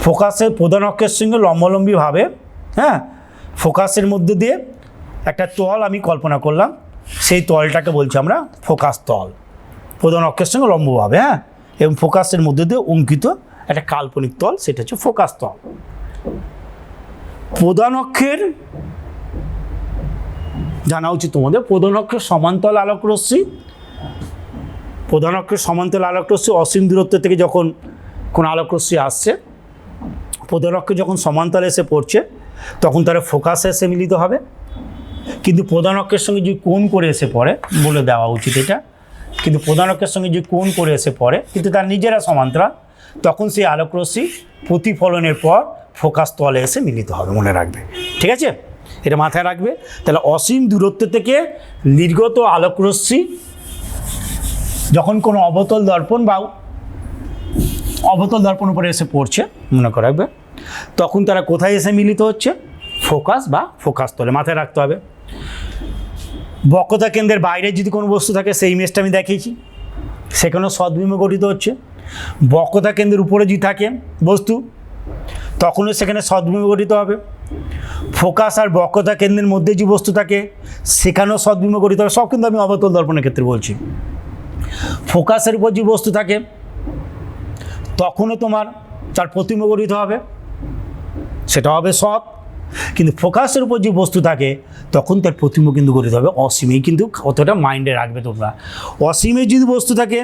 ফোকাসের প্রধান অক্ষের সঙ্গে লম্বালম্বিভাবে, হ্যাঁ, ফোকাসের মধ্যে দিয়ে একটা তল আমি কল্পনা করলাম, সেই তলটাকে বলছি আমরা ফোকাস তল, প্রধান অক্ষের সঙ্গে লম্বভাবে, হ্যাঁ, এবং ফোকাসের মধ্যে দিয়ে অঙ্কিত একটা কাল্পনিক তল, সেটা হচ্ছে ফোকাস তল। প্রধান অক্ষের জানা উচিত তোমাদের, প্রধান অক্ষের সমান্তরাল আলোকরশ্মি, প্রধান অক্ষের সমান্তরাল আলোকরশ্মি অসীম দূরত্ব থেকে যখন কোনো আলোকরশ্মি আসছে, প্রধান অক্ষে যখন সমান্তরাল এসে পড়ছে, তখন তারা ফোকাসে এসে মিলিত হবে। কিন্তু প্রধান অক্ষের সঙ্গে যদি কোণ করে এসে পড়ে, বলে দেওয়া উচিত এটা, কিন্তু প্রধান অক্ষের সঙ্গে যদি কোণ করে এসে পড়ে কিন্তু তার নিজেরা সমান্তরাল, তখন সেই আলোকরশ্মি প্রতিফলনের পর ফোকাস তলে এসে মিলিত হবে, মনে রাখবে, ঠিক আছে? এটা মাথায় রাখবে। তাহলে অসীম দূরত্ব থেকে নির্গত আলোকরশ্মি যখন কোনো অবতল দর্পণ বা অবতল দর্পণ উপরে এসে পড়ছে, মনে করে রাখবে, তখন তারা কোথায় এসে মিলিত হচ্ছে? ফোকাস বা ফোকাস তলে, মাথায় রাখতে হবে। বক্রতা কেন্দ্রের বাইরে যদি কোনো বস্তু থাকে, সেই ইমেজটা আমি দেখিয়েছি, সেখানেও সদ্বিম্ব গঠিত হচ্ছে। বক্রতা কেন্দ্রের উপরে যদি থাকে বস্তু, তখনও সেখানে সদ্বিম্ব গঠিত হবে। ফোকাস আর বক্রতা কেন্দ্রের মধ্যে যে বস্তু থাকে, সেখানেও সদ্বিম্ব গঠিত হবে। সব কিন্তু আমি অবতল দর্পণের ক্ষেত্রে বলছি। ফোকাসের উপর যে বস্তু থাকে, তখনও তোমার তার প্রতিবিম্ব গঠিত হবে, সেটা হবে সৎ। কিন্তু ফোকাসের উপর যে বস্তু থাকে, তখন তার প্রতিবিম্ব কিন্তু গঠিত হবে অসীমে। কিন্তু কতটা মাইন্ডে রাখবে তোমরা, অসীমে যদি বস্তু থাকে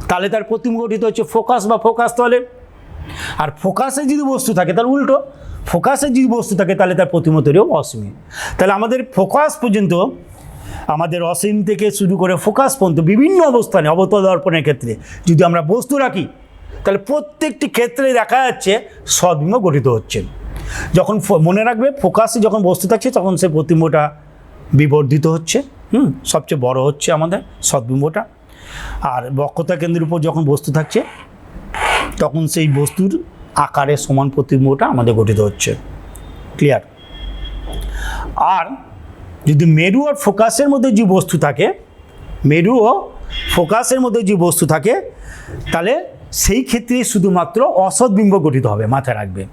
তাহলে তার প্রতিবিম্ব গঠিত হচ্ছে ফোকাস বা ফোকাস তলে, আর ফোকাসে যদি বস্তু থাকে তার উল্টো, ফোকাসে যদি বস্তু থাকে তাহলে তার প্রতিবিম্ব তৈরি হবে অসীমে। তাহলে আমাদের ফোকাস পর্যন্ত, আমাদের অসীম থেকে শুরু করে ফোকাস পর্যন্ত বিভিন্ন অবস্থানে অবতল দর্পণের ক্ষেত্রে যদি আমরা বস্তু রাখি, তাহলে প্রত্যেকটি ক্ষেত্রে দেখা যাচ্ছে সদ্বিম্ব গঠিত হচ্ছে। যখন মনে রাখবে ফোকাসে যখন বস্তু থাকছে, তখন সেই প্রতিবিম্বটা বিবর্ধিত হচ্ছে, সবচেয়ে বড় হচ্ছে আমাদের সদ্বিম্বটা। আর বক্রতা কেন্দ্রের উপর যখন বস্তু থাকছে, তখন সেই বস্তুর আকারে সমান প্রতিবিম্বটা আমাদের গঠিত হচ্ছে। ক্লিয়ার? আর যদি মেরু আর ফোকাসের মধ্যে যে বস্তু থাকে, মেরু ও ফোকাসের মধ্যে যে বস্তু থাকে, তাহলে সেই ক্ষেত্রে শুধুমাত্র অসদ্বিম্ব গঠিত হবে, মাথায় রাখবে।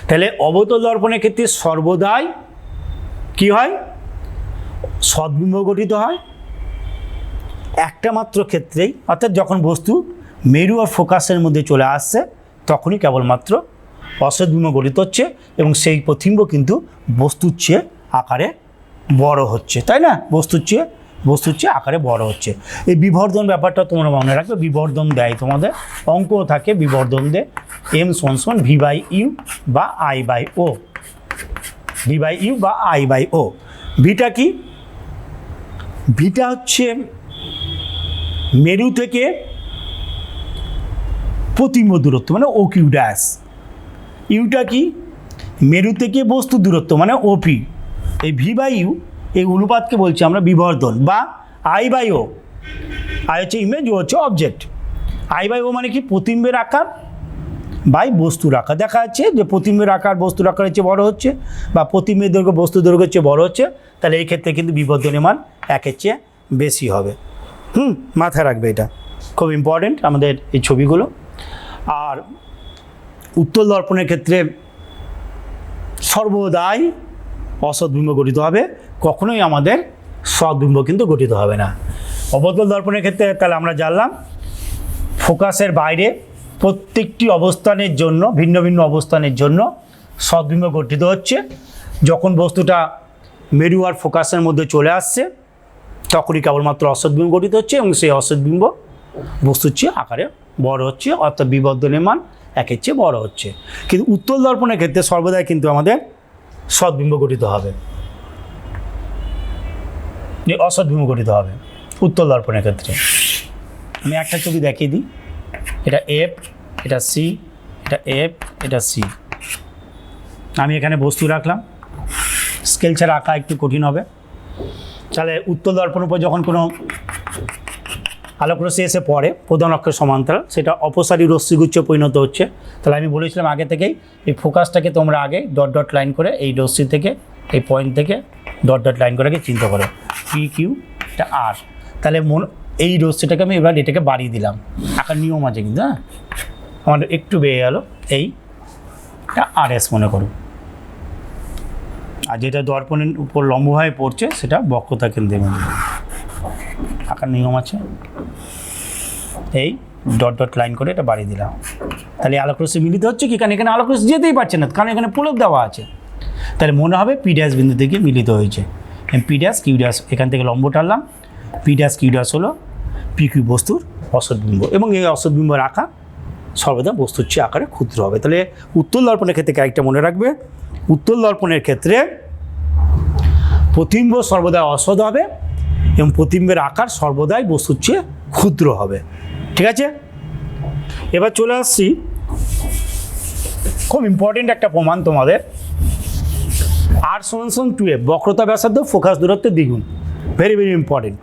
তাহলে অবতল দর্পণের ক্ষেত্রে সর্বদাই কি হয়? সদ্বিম্ব গঠিত হয়। একটা মাত্র ক্ষেত্রেই, অর্থাৎ যখন বস্তু মেরু আর ফোকাসের মধ্যে চলে আসছে, তখনই কেবলমাত্র অসদ্বিম্ব গঠিত হচ্ছে, এবং সেই প্রতিবিম্ব কিন্তু বস্তুর চেয়ে আকারে বড় হচ্ছে, তাই না? বস্তুর চেয়ে আকারে বড় হচ্ছে। এই বিবর্ধন ব্যাপারটা তোমরা মনে রাখবে। বিবর্ধন দেয় তোমাদের, অঙ্ক থাকে, বিবর্ধন দেয় এম সমান ভি বাই ইউ বা I by O, V by U বা আই বাই ও। ভিটা কি? ভিটা হচ্ছে মেরু থেকে প্রতিবিম্ব দূরত্ব মানে ও কিউ ড্যাশ। ইউটা কি? মেরু থেকে বস্তু দূরত্ব মানে ওপি। এই ভি বাই ইউ এই অনুপাতকে বলছি আমরা বিবর্ধন বা আই বাই ও। আই হচ্ছে ইমেজ, ও হচ্ছে অবজেক্ট। আই বাই ও মানে কি? প্রতিবিম্বের আকার বাই বস্তুর আকার। দেখা যাচ্ছে যে প্রতিবিম্বের আকার বস্তুর আকারের চেয়ে বড় হচ্ছে বা প্রতিবিম্বের দৈর্ঘ্য বস্তু দৈর্ঘ্যের চেয়ে বড় হচ্ছে, তাহলে এই ক্ষেত্রে কিন্তু বিবর্ধনের মান 1-এর চেয়ে বেশি হবে। মাথায় রাখবে, এটা খুব ইম্পর্টেন্ট আমাদের এই ছবিগুলো। আর উত্তল দর্পণের ক্ষেত্রে সর্বদাই অসৎবিম্ব গঠিত হবে, কখনোই আমাদের সৎবিম্ব কিন্তু গঠিত হবে না। অবতল দর্পণের ক্ষেত্রে তাহলে আমরা জানলাম ফোকাসের বাইরে প্রত্যেকটি অবস্থানের জন্য, ভিন্ন ভিন্ন অবস্থানের জন্য সৎবিম্ব গঠিত হচ্ছে। যখন বস্তুটা মেরু আর ফোকাসের মধ্যে চলে আসছে তখনই কেবলমাত্র অসৎবিম্ব গঠিত হচ্ছে এবং সেই অসৎবিম্ব বস্তুর চেয়ে আকারে বড় হচ্ছে, অর্থাৎ বিবর্ধনের মান 1-এর চেয়ে বড় হচ্ছে। কিন্তু উত্তল দর্পণের ক্ষেত্রে সর্বদাই কিন্তু আমাদের সৎবিম্ব গঠিত হবে, অসৎবিম্ব গঠিত হবে উত্তল দর্পণের ক্ষেত্রে। আমি একটা ছবি দেখিয়ে দিই। এটা এফ, এটা সি, এটা এফ, এটা সি। আমি এখানে বস্তু রাখলাম, স্কেল ছাড়া আঁকা একটু কঠিন হবে। তাহলে উত্তল দর্পণের উপর যখন কোনো আলোকরশ্মি এসে পড়ে প্রধান অক্ষের সমান্তরাল, সেটা অপসারী রশ্মিগুচ্ছ পরিণত হচ্ছে। তাহলে আমি বলেছিলাম আগে থেকেই এই ফোকাসটাকে তোমরা আগে ডট ডট লাইন করে এই রশ্মি থেকে এই পয়েন্ট থেকে ডট ডট লাইন করে চিন্তা করো পি কিউ এটা আর। তাহলে এই রশ্মিটাকে আমি এবার এটাকে বাড়িয়ে দিলাম, আঁকার নিয়ম আছে কিন্তু। হ্যাঁ, আমার একটু বেড়ে গেল, এইটা আর এস মনে করো। আর যেটা দর্পণের উপর লম্বভাবে পড়ছে সেটা বক্রতা কেন্দ্রে মনে করো, আঁকার নিয়ম আছে। এই ডট ডট লাইন করে এটা বাড়িয়ে দিলাম। তাহলে আলোকরশ্মি মিলিত হচ্ছে কি? কারণ এখানে আলোকরশ্মি যেতেই পারছে না, কারণ এখানে প্রলেপ দেওয়া আছে। তাহলে মনে হবে পি ড্যাশ বিন্দু থেকে মিলিত হয়েছে। পি ড্যাশ কিউ ড্যাশ এখান থেকে লম্ব টানলাম, পি ড্যাশ কিউ ড্যাশ হলো পি কিউ বস্তুর অসৎবিম্ব এবং এই অসৎবিম্বর আকার সর্বদা বস্তুর চেয়ে আকারে ক্ষুদ্র হবে। তাহলে উত্তল দর্পণের ক্ষেত্রে একটা মনে রাখবে, উত্তল দর্পণের ক্ষেত্রে প্রতিবিম্ব সর্বদা অসৎ হবে এবং প্রতিবিম্বের আকার সর্বদাই বস্তুর চেয়ে ক্ষুদ্র হবে। ঠিক আছে, এবার চলে আসছি খুব ইম্পর্টেন্ট একটা প্রমাণ তোমাদের। আর সমান 2f, বক্রতা ব্যাসার্ধ ফোকাস দূরত্বের দ্বিগুণ। Very very important.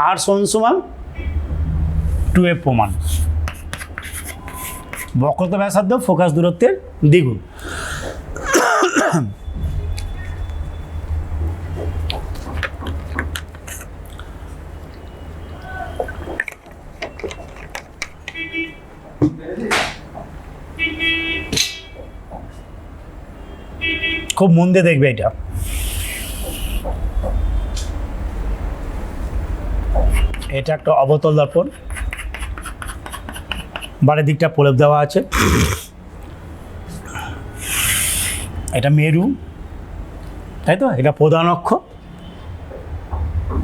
আর সমান 2f প্রমাণ, বক্রতা ব্যাসার্ধ ফোকাস দূরত্বের দ্বিগুণ। খুব মন দিয়ে দেখবে এটা। এটা একটা অবতল দর্পণ, বারের দিকটা প্রলেপ দেওয়া আছে। এটা মেরু, তাই তো? এটা প্রধান অক্ষ,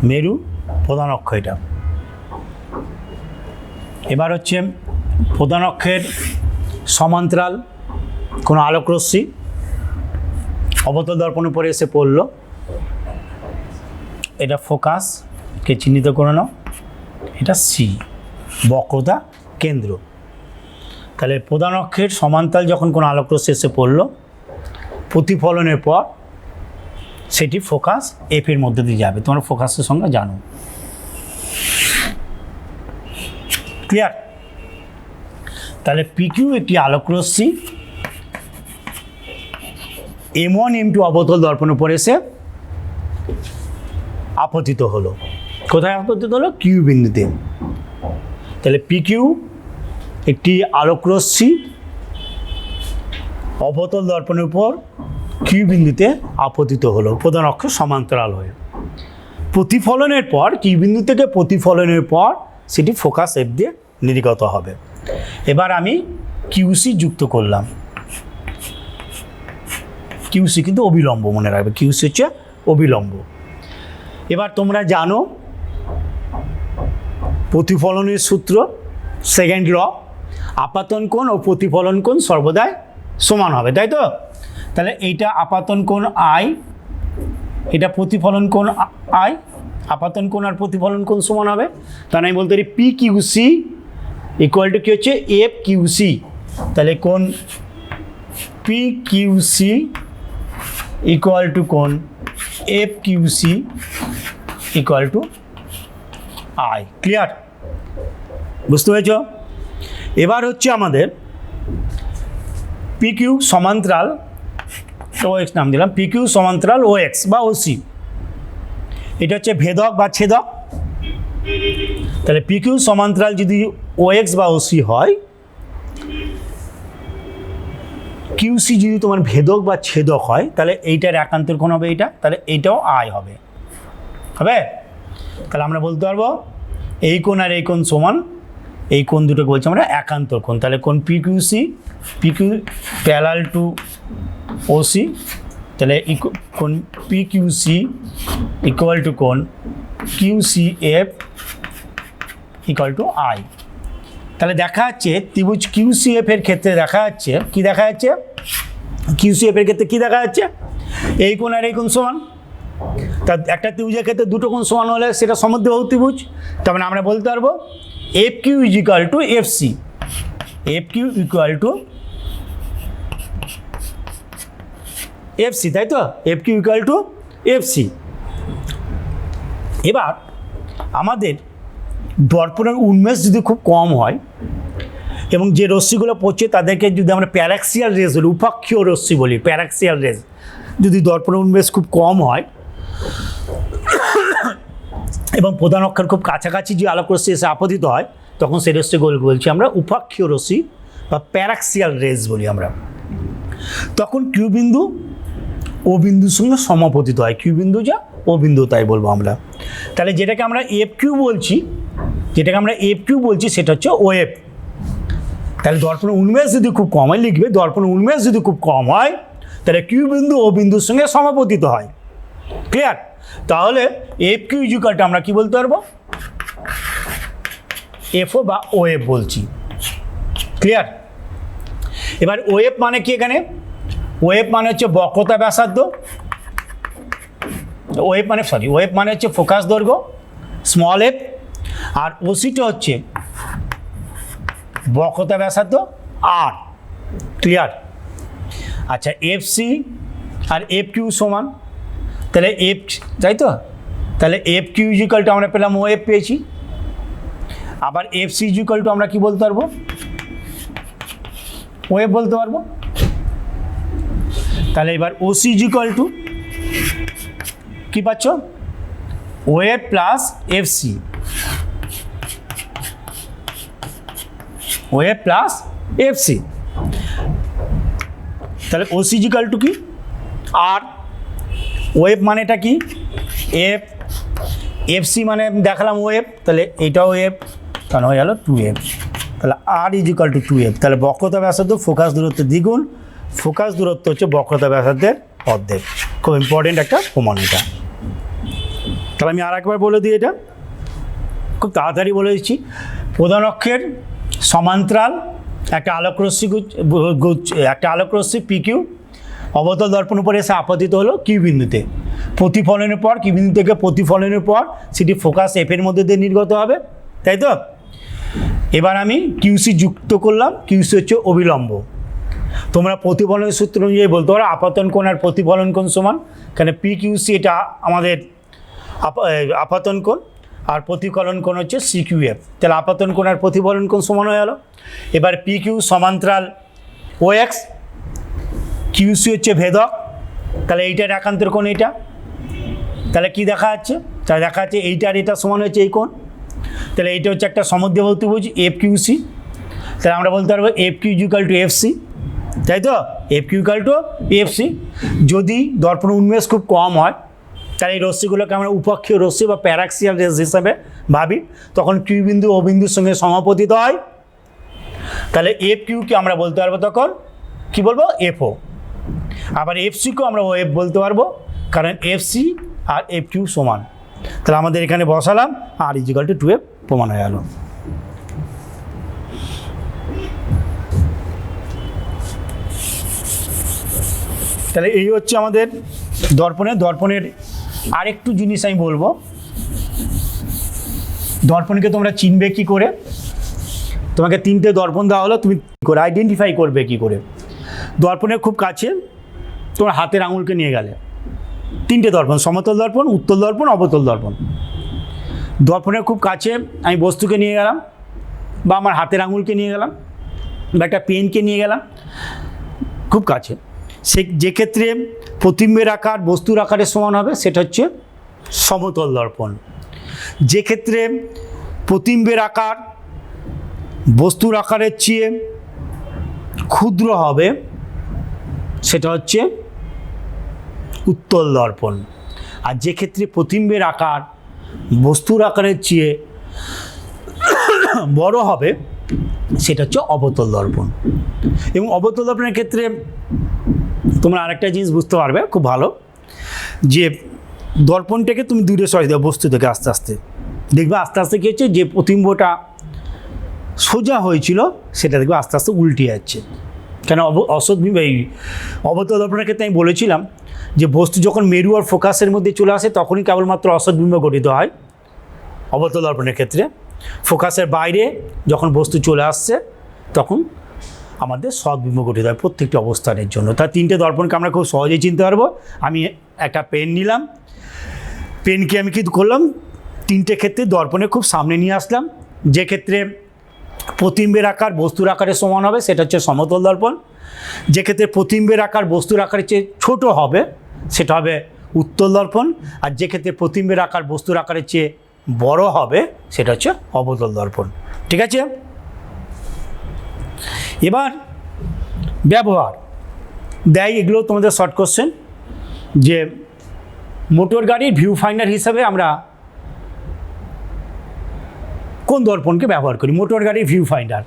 মেরু প্রধান অক্ষ এটা। এবার হচ্ছে প্রধান অক্ষের সমান্তরাল কোনো আলোকরশ্মি অবতল দর্পণের উপরে এসে পড়ল, এটা ফোকাসকে চিহ্নিত করে নাও, এটা সি বক্রতা কেন্দ্র। তাহলে প্রধান অক্ষের সমান্তরাল যখন কোনো আলোকরশ্মি এসে পড়ল, প্রতিফলনের পর সেটি ফোকাস এফ এর মধ্যে দিয়ে যাবে। তোমরা ফোকাসের সংজ্ঞা জানো, ক্লিয়ার? তাহলে পিকিউ একটি আলোকরশ্মি M1 M2 অবতল দর্পণের উপর এসে আপতিত হলো। কোথায় আপতিত হলো? কিউ বিন্দুতে। তাহলে পিকিউ একটি আলোকরশ্মি অবতল দর্পণের উপর কিউ বিন্দুতে আপতিত হলো প্রধান অক্ষের সমান্তরাল হয়ে। প্রতিফলনের পর কিউ বিন্দু থেকে প্রতিফলনের পর সেটি ফোকাস এফ দিয়ে নির্গত হবে। এবার আমি কিউসি যুক্ত করলাম। কিউসি কিন্তু অবিলম্ব, মনে রাখবে কিউসি হচ্ছে অবিলম্ব। এবার তোমরা জানো প্রতিফলনের সূত্র, সেকেন্ড ল, আপাতন কোণ ও প্রতিফলন কোণ সর্বদাই সমান হবে, তাই তো? তাহলে এইটা আপাতন কোণ আই, এটা প্রতিফলন কোণ আই, আপাতন কোণ আর প্রতিফলন কোণ সমান হবে। তাহলে আমি বলতে পারি P Q C equal to কী হচ্ছে এফ কিউ সি, তাহলে কোণ P Q C equal to কোণ F Q C equal to I. Clear? বুঝতে পেরেছ? এবার হচ্ছে আমাদের পি কিউ সমান্তরাল ও এক্স নাম দিলাম, পি কিউ সমান্তরাল ও এক্স বা ও সি, এটা হচ্ছে ভেদক বা ছেদক। তাহলে পি কিউ সমান্তরাল যদি ও এক্স বা ও সি হয়, কিউ সি যদি তোমার ভেদক বা ছেদক হয়, তাহলে এইটার একান্তর কোণ হবে এইটা, তাহলে এইটাও আই হবে। হবে? তাহলে আমরা বলতে পারবো এই কোণ আর এই কোণ সমান, এই কোণ দুটোকে বলছি আমরা একান্তর কোণ। তাহলে কোণ P Q C, P Q parallel to O C, তাহলে কোণ P Q C equal to কোণ Q C F equal to I. তাহলে দেখা যাচ্ছে ত্রিভুজ কিউ সি এফ এর ক্ষেত্রে দেখা যাচ্ছে কি, দেখা যাচ্ছে কিউ সি এফ এর ক্ষেত্রে কি দেখা যাচ্ছে, এই কোণ আর এই কোণ সমান। তা একটা ত্রিভুজের ক্ষেত্রে দুটো কোণ সমান হলে সেটা সমদ্বিবাহু ত্রিভুজ। তার মানে আমরা বলতে পারবো F Q is equal to F C, F Q equal to F C, তাই তো? F Q equal to F C. এবার আমাদের দর্পণের উন্মেষ যদি খুব কম হয় এবং যে রশ্মিগুলো পড়ছে তাদেরকে যদি আমরা প্যারাক্সিয়াল রেজ বলি, উপাক্ষীয় রশ্মি বলি, প্যারাক্সিয়াল রেজ, যদি দর্পণের উন্মেষ খুব কম হয় এবং প্রধান অক্ষের খুব কাছাকাছি যে আলোক রশ্মি এসে আপতিত হয়, তখন সেই রশ্মিগুলোকে বলছি আমরা উপাক্ষীয় রশ্মি বা প্যারাক্সিয়াল রেজ বলি আমরা। তখন কিউ বিন্দু ও বিন্দুর সঙ্গে সমাপতিত হয়, কিউ বিন্দু যা ও বিন্দু তাই বলবো আমরা। তাহলে যেটাকে আমরা এফ কিউ বলছি, যেটাকে আমরা এফ কিউ বলছি সেটা হচ্ছে ও এফ। তাহলে দর্পণের উন্মেষ যদি খুব কম হয়, লিখবে দর্পণের উন্মেষ যদি খুব কম হয়, তাহলে কিউ বিন্দু ও বিন্দুর সঙ্গে সমাপতিত হয়। ক্লিয়ার? তাহলে এফ কিউ ইকুয়ালটা আমরা কি বলতে পারবো, এফও বা ও এফ বলছি। ক্লিয়ার? এবার ও এফ মানে কি, এখানে ও এফ মানে হচ্ছে বক্রতা ব্যাসার্ধ, ও এফ মানে ও এফ মানে হচ্ছে ফোকাস দৈর্ঘ্য স্মল এফ, আর ওসিটা হচ্ছে বক্রতা ব্যাসার্ধ আর। ক্লিয়ার? আচ্ছা, এফ সি আর এফ কিউ সমান, তাহলে এফ, তাই তো? তাহলে এফ কিউ ইকুয়াল টু আমরা পেলাম ও এফ পেয়েছি। আবার এফ সি ইকুয়াল টু আমরা কি বলতে পারবো, ও এফ বলতে পারবো। তাহলে এবার ও সি ইকুয়াল টু কি পাচ্ছ, ও এফ প্লাস এফ সি, ও এফ প্লাস এফ সি। তাহলে ও সি ইকুয়াল টু কি, আর ও এফ মানেটা কি, এফ, এফ সি মানে দেখালাম ও এফ, তাহলে এইটাও এফ, তাহলে হয়ে গেল টু এফ। তাহলে R is equal to two F. তাহলে বক্রতা ব্যাসার্ধ ফোকাস দূরত্ব দ্বিগুণ, ফোকাস দূরত্ব হচ্ছে বক্রতা ব্যাসার্ধের অর্ধেক। খুব ইম্পর্টেন্ট একটা প্রমাণ এটা। তাহলে আমি আর একবার বলে দিই, এটা খুব তাড়াতাড়ি বলে দিচ্ছি। প্রধান অক্ষের সমান্তরাল একটা আলোকরশ্মি একটা আলোকরশ্মি পি কিউ অবতল দর্পণ উপরে এসে আপতিত হলো কিউ বিন্দুতে। প্রতিফলনের পর কিউ বিন্দু থেকে প্রতিফলনের পর সেটি ফোকাস এফের মধ্যে দিয়ে নির্গত হবে, তাই তো? এবার আমি কিউসি যুক্ত করলাম, কিউসি হচ্ছে অবিলম্ব। তোমরা প্রতিফলনের সূত্র অনুযায়ী বলতে পারো আপাতন কোণ আর প্রতিফলন কোণ সমান। এখানে পি কিউসি এটা আমাদের আপাতন কোণ, আর প্রতিফলন কোণ হচ্ছে সি কিউ এফ। তাহলে আপাতন কোণ আর প্রতিফলন কোণ সমান হয়ে গেল। এবার পি কিউ সমান্তরাল ও এক্স, কিউসি হচ্ছে ভেদক, তাহলে এইটার একান্তর কোণ এইটা। তাহলে কি দেখা যাচ্ছে, তাহলে দেখা যাচ্ছে এইটার এটা সমান হচ্ছে এই কোণ। তাহলে এইটা হচ্ছে একটা সমদ্বিবাহু ত্রিভুজ এফ কিউসি। তাহলে আমরা বলতে পারবো F Q equal to F C, তাই তো? F Q equal to F C. যদি দর্পণ উন্মেষ খুব কম হয়, তাহলে এই রশ্মিগুলোকে আমরা উপাক্ষীয় রশ্মি বা প্যারাক্সিয়াল রেজ হিসাবে ভাবি, তখন কিউ বিন্দু ও বিন্দুর সঙ্গে সমাপতিত হয়। তাহলে এফ কিউকে আমরা বলতে পারবো তখন কি বলবো, এফও। আবার এফ সিকেও আমরা ও এফ বলতে পারবো, কারণ এফ সি আর এফ কিউ সমান। তাহলে আমাদের এখানে বসালাম R is equal to two F প্রমাণ হয়ে গেল। তাহলে এই হচ্ছে আমাদের দর্পণের আরেকটু জিনিস আমি বলবো। দর্পণকে তোমরা চিনবে কি করে, তোমাকে 3টে দর্পণ দেওয়া হলো, তুমি কী করে আইডেন্টিফাই করবে কী করে? দর্পণের খুব কাছে তোমার হাতের আঙুলকে নিয়ে গেলে 3টে দর্পণ, সমতল দর্পণ, উত্তল দর্পণ, অবতল দর্পণ। দর্পণের খুব কাছে আমি বস্তুকে নিয়ে গেলাম, বা আমার হাতের আঙুলকে নিয়ে গেলাম, বা একটা পেনকে নিয়ে গেলাম খুব কাছে, সে যে ক্ষেত্রে প্রতিবিম্বের আকার বস্তুর আকারের সমান হবে সেটা হচ্ছে সমতল দর্পণ। যে ক্ষেত্রে প্রতিবিম্বের আকার বস্তুর আকারের চেয়ে ক্ষুদ্র হবে সেটা হচ্ছে উত্তল দর্পণ। আর যে ক্ষেত্রে প্রতিবিম্বের আকার বস্তুর আকারের চেয়ে বড় হবে সেটা হচ্ছে অবতল দর্পণ। এবং অবতল দর্পণের ক্ষেত্রে তোমরা আরেকটা জিনিস বুঝতে পারবে খুব ভালো, যে দর্পণটাকে তুমি দূরে সরিয়ে দাও বস্তু থেকে, আস্তে আস্তে দেখবে আস্তে আস্তে কী হচ্ছে, যে প্রতিবিম্বটা সোজা হয়েছিল সেটা দেখবে আস্তে আস্তে উল্টে যাচ্ছে। কেন এই অবতল দর্পণের ক্ষেত্রে আমি বলেছিলাম যে বস্তু যখন মেরু আর ফোকাসের মধ্যে চলে আসে তখনই কেবলমাত্র অসৎবিম্ব গঠিত হয়। অবতল দর্পণের ক্ষেত্রে ফোকাসের বাইরে যখন বস্তু চলে আসছে তখন আমাদের সৎবিম্ব গঠিত হয় প্রত্যেকটি অবস্থানের জন্য। তার 3টে দর্পণকে আমরা খুব সহজেই চিনতে পারবো। আমি একটা পেন নিলাম, পেনকে আমি কী করলাম, 3টে ক্ষেত্রে দর্পণে খুব সামনে নিয়ে আসলাম। যে ক্ষেত্রে প্রতিবিম্বের আকার বস্তুর আকারের সমান হবে সেটা হচ্ছে সমতল দর্পণ। যে ক্ষেত্রে প্রতিবিম্বের আকার বস্তুর আকারের চেয়ে ছোট হবে সেটা হবে উত্তল দর্পণ। আর যে ক্ষেত্রে প্রতিবিম্বের আকার বস্তুর আকারের চেয়ে বড় হবে সেটা হচ্ছে অবতল দর্পণ। ঠিক আছে? এবার ব্যবহার দেয় এগুলো তোমাদের শর্ট কোশ্চেন, যে মোটর গাড়ির ভিউ ফাইন্ডার হিসাবে আমরা কোন দর্পণকে ব্যবহার করি? মোটর গাড়ির ভিউ ফাইন্ডার।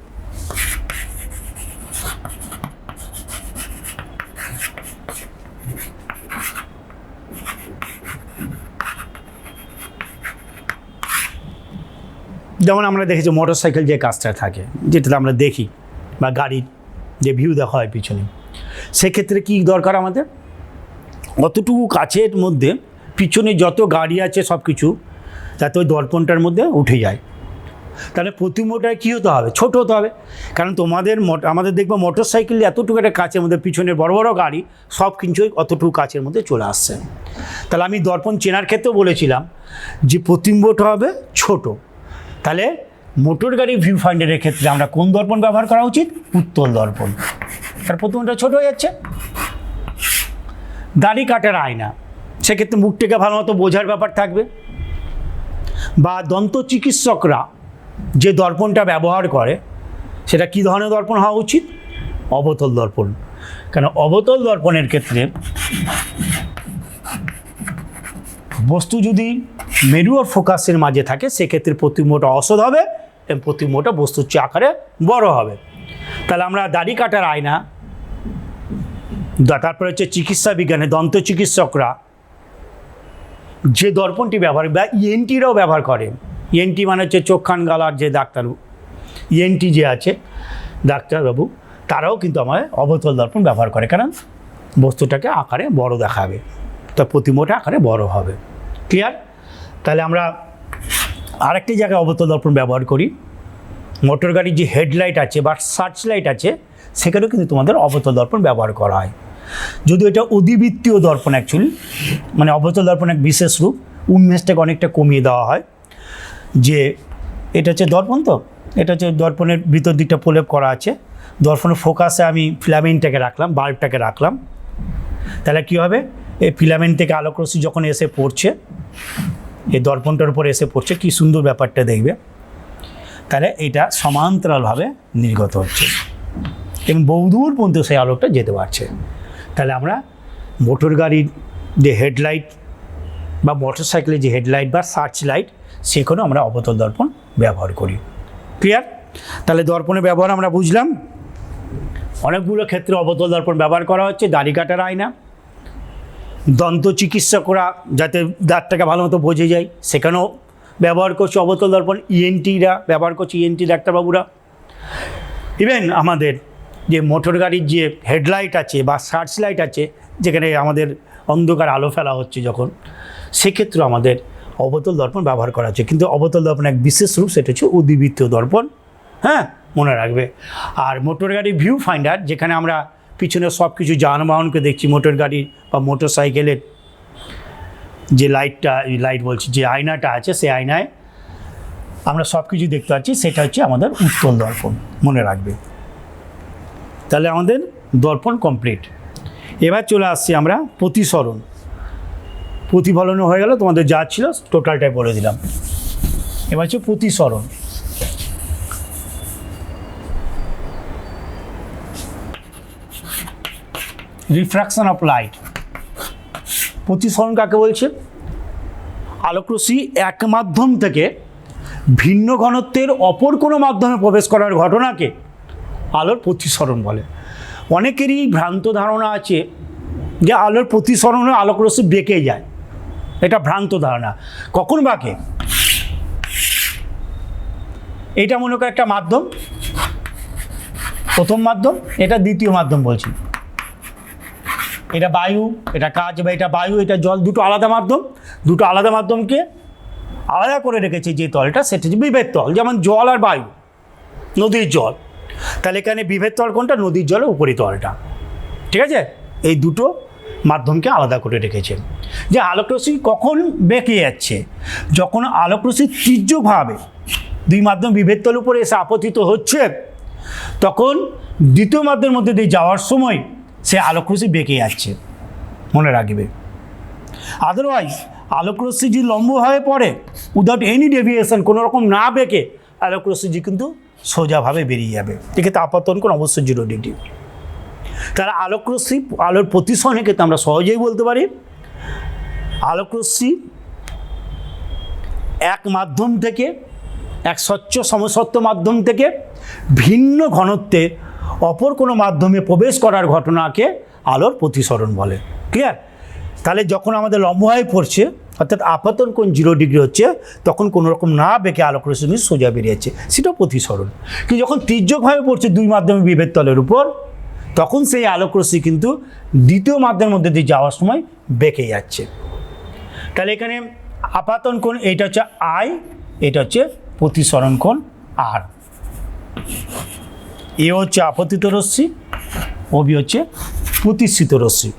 যেমন আমরা দেখেছি মোটর সাইকেল যে কাজটা থাকে, যেটাতে আমরা দেখি, বা গাড়ির যে ভিউ দেখা হয় পিছনে, সেক্ষেত্রে কী দরকার আমাদের? অতটুকু কাছের মধ্যে পিছনে যত গাড়ি আছে সব কিছু যাতে ওই দর্পণটার মধ্যে উঠে যায়। তাহলে প্রতিবিম্বটায় কী হতে হবে? ছোট হতে হবে। কারণ আমাদের দেখবো মোটর সাইকেল এতটুকু একটা কাছের মধ্যে, পিছনের বড় বড় গাড়ি সব কিছুই অতটুকু কাছের মধ্যে চলে আসছে। তাহলে আমি দর্পণ চেনার ক্ষেত্রেও বলেছিলাম যে প্রতিবিম্বটা হবে ছোট। তাহলে মোটর গাড়ির ভিউ ফাইন্ডারের ক্ষেত্রে আমরা কোন দর্পণ ব্যবহার করা উচিত? উত্তল দর্পণ। তার প্রতিবিম্বটা ছোট হয়ে যাচ্ছে। দাড়ি কাটার আয়না, সেক্ষেত্রে মুখটাকে ভালো মতো বোঝার ব্যাপার থাকবে। বা দন্ত চিকিৎসকরা যে দর্পণটা ব্যবহার করে সেটা কী ধরনের দর্পণ হওয়া উচিত? অবতল দর্পণ। কেন অবতল দর্পণের ক্ষেত্রে বস্তু যদি মেরু আর ফোকাসের মাঝে থাকে সেক্ষেত্রে প্রতিবিম্বটা অসৎ হবে এবং প্রতিবিম্বটা বস্তুর চেয়ে আকারে বড় হবে। তাহলে আমরা দাড়ি কাটার আয়না, তারপরে হচ্ছে চিকিৎসা বিজ্ঞানে দন্ত চিকিৎসকরা যে দর্পণটি ব্যবহার, বা ইএনটিরাও ব্যবহার করে। ইএনটি মানে হচ্ছে চোখ কান গলার যে ডাক্তার, ইএনটি যে আছে ডাক্তারবাবু, তারাও কিন্তু আমাদের অবতল দর্পণ ব্যবহার করে। কারণ বস্তুটাকে আকারে বড় দেখাবে, তা প্রতিবিম্বটা আকারে বড় হবে। ক্লিয়ার? তাহলে আমরা আরেকটি জায়গায় অবতল দর্পণ ব্যবহার করি। মোটর গাড়ির যে হেডলাইট আছে বা সার্চ লাইট আছে সেখানেও কিন্তু তোমাদের অবতল দর্পণ ব্যবহার করা হয়। যদিও এটা অধিবৃত্তীয় দর্পণ অ্যাকচুয়ালি, মানে অবতল দর্পণ এক বিশেষ রূপ, উন্মেষটাকে অনেকটা কমিয়ে দেওয়া হয়। যে এটা হচ্ছে দর্পণ, তো এটা হচ্ছে দর্পণের ভিতর দিকটা প্রলেপ করা আছে। দর্পণের ফোকাসে আমি ফিলামেন্টটাকে রাখলাম, বাল্বটাকে রাখলাম। তাহলে কী হবে? এই ফিলামেন্ট থেকে আলোকরশ্মি যখন এসে পড়ছে, এই দর্পণটার উপর এসে পড়ছে, কী সুন্দর ব্যাপারটা দেখবে। তাহলে এটা সমান্তরালভাবে নির্গত হচ্ছে এবং বহুদূর পর্যন্ত সেই আলোকটা যেতে পারছে। তাহলে আমরা মোটর গাড়ির যে হেডলাইট বা মোটর সাইকেলের যে হেডলাইট বা সার্চ লাইট, সেখানেও আমরা অবতল দর্পণ ব্যবহার করি। ক্লিয়ার? তাহলে দর্পণের ব্যবহার আমরা বুঝলাম। অনেকগুলো ক্ষেত্রে অবতল দর্পণ ব্যবহার করা হচ্ছে। দাড়ি কাটার আয়না, দন্ত চিকিৎসকরা যাতে দাঁতটাকে ভালো মতো বোঝে যায় সেখানেও ব্যবহার করছে অবতল দর্পণ। ইএনটিরা ব্যবহার করছে, ইএনটি ডাক্তারবাবুরা। ইভেন আমাদের যে মোটর গাড়ির যে হেডলাইট আছে বা সার্চ লাইট আছে, যেখানে আমাদের অন্ধকার আলো ফেলা হচ্ছে যখন, সেক্ষেত্রে আমাদের অবতল দর্পণ ব্যবহার করা হচ্ছে। কিন্তু অবতল দর্পণ এক বিশেষ রূপ, সেটা হচ্ছে অধিবৃত্তীয় দর্পণ। হ্যাঁ, মনে রাখবে। আর মোটর গাড়ির ভিউ ফাইন্ডার, যেখানে আমরা পিছনে সব কিছু যানবাহনকে দেখছি, মোটর গাড়ি বা মোটর সাইকেলের যে লাইট বলছি, যে আয়নাটা আছে, সেই আয়নায় আমরা সব কিছু দেখতে পাচ্ছি, সেটা হচ্ছে আমাদের উত্তল দর্পণ, মনে রাখবে। তাহলে আমাদের দর্পণ কমপ্লিট। এবার চলে আসছি আমরা প্রতিসরণ। প্রতিফলনও হয়ে গেল, তোমাদের যা ছিল টোটালটাই বলে দিলাম। এবার হচ্ছে প্রতিসরণ। Refraction of light. প্রতিসরণ কাকে বলছে? আলোকরশ্মি এক মাধ্যম থেকে ভিন্ন ঘনত্বের অপর কোনো মাধ্যমে প্রবেশ করার ঘটনাকে আলোর প্রতিসরণ বলে। অনেকেরই ভ্রান্ত ধারণা আছে যে আলোর প্রতিসরণে আলোকরশ্মি বেঁকে যায়, এটা ভ্রান্ত ধারণা। কখন বাঁকে? এটা মনে করো একটা মাধ্যম, প্রথম মাধ্যম, এটা দ্বিতীয় মাধ্যম বলছি। এটা বায়ু, এটা কাঁচ, বা এটা বায়ু, এটা জল, দুটো আলাদা মাধ্যম। দুটো আলাদা মাধ্যমকে আলাদা করে রেখেছে যে তলটা, সেটা হচ্ছে বিভেদ তল। যেমন জল আর বায়ু, নদীর জল, তাহলে এখানে বিভেদ তল কোনটা? নদীর জলের উপরিতলটা। ঠিক আছে, এই দুটো মাধ্যমকে আলাদা করে রেখেছেন। যে আলোকরশ্মি কখন বেঁকে যাচ্ছে? যখন আলোকরশ্মি তীর্যকভাবে দুই মাধ্যম বিভেদ তলের উপরে এসে আপতিত হচ্ছে, তখন দ্বিতীয় মাধ্যমের মধ্যে দিয়ে যাওয়ার সময় সে আলোকরশ্মি বেঁকে যাচ্ছে, মনে রাখবে। আদারওয়াইজ আলোকরশ্মি যদি লম্বভাবে পড়ে, উইদাউট এনি ডেভিয়েশন, কোনো রকম না বেঁকে, আলোকরশ্মি কিন্তু সোজাভাবে বেরিয়ে যাবে। এক্ষেত্রে আপাতন কোণ অবশ্যই 0 ডিগ্রি। তাহলে আলোকরশ্মি, আলোর প্রতিসরণের ক্ষেত্রে আমরা সহজেই বলতে পারি আলোকরশ্মি এক মাধ্যম থেকে, এক স্বচ্ছ সমসত্ব মাধ্যম থেকে ভিন্ন ঘনত্বের অপর কোনো মাধ্যমে প্রবেশ করার ঘটনাকে আলোর প্রতিসরণ বলে। ক্লিয়ার? তাহলে যখন আমাদের লম্বভাবে পড়ছে, অর্থাৎ আপাতন কোণ 0 ডিগ্রি হচ্ছে, তখন কোনো রকম না বেঁকে আলোকরশ্মি সোজা বেরিয়ে যাচ্ছে, সেটা প্রতিসরণ। কিন্তু যখন তির্যকভাবে পড়ছে দুই মাধ্যমে বিভেদ তলের উপর, তখন সেই আলোকরশ্মি কিন্তু দ্বিতীয় মাধ্যমের মধ্যে দিয়ে যাওয়ার সময় বেঁকে যাচ্ছে। তাহলে এখানে আপাতন কোণ এইটা হচ্ছে আই, এটা হচ্ছে প্রতিসরণ কোণ আর। এ হচ্ছে আপতিত রশ্মি, ও বি হচ্ছে প্রতিসৃত রশ্মি।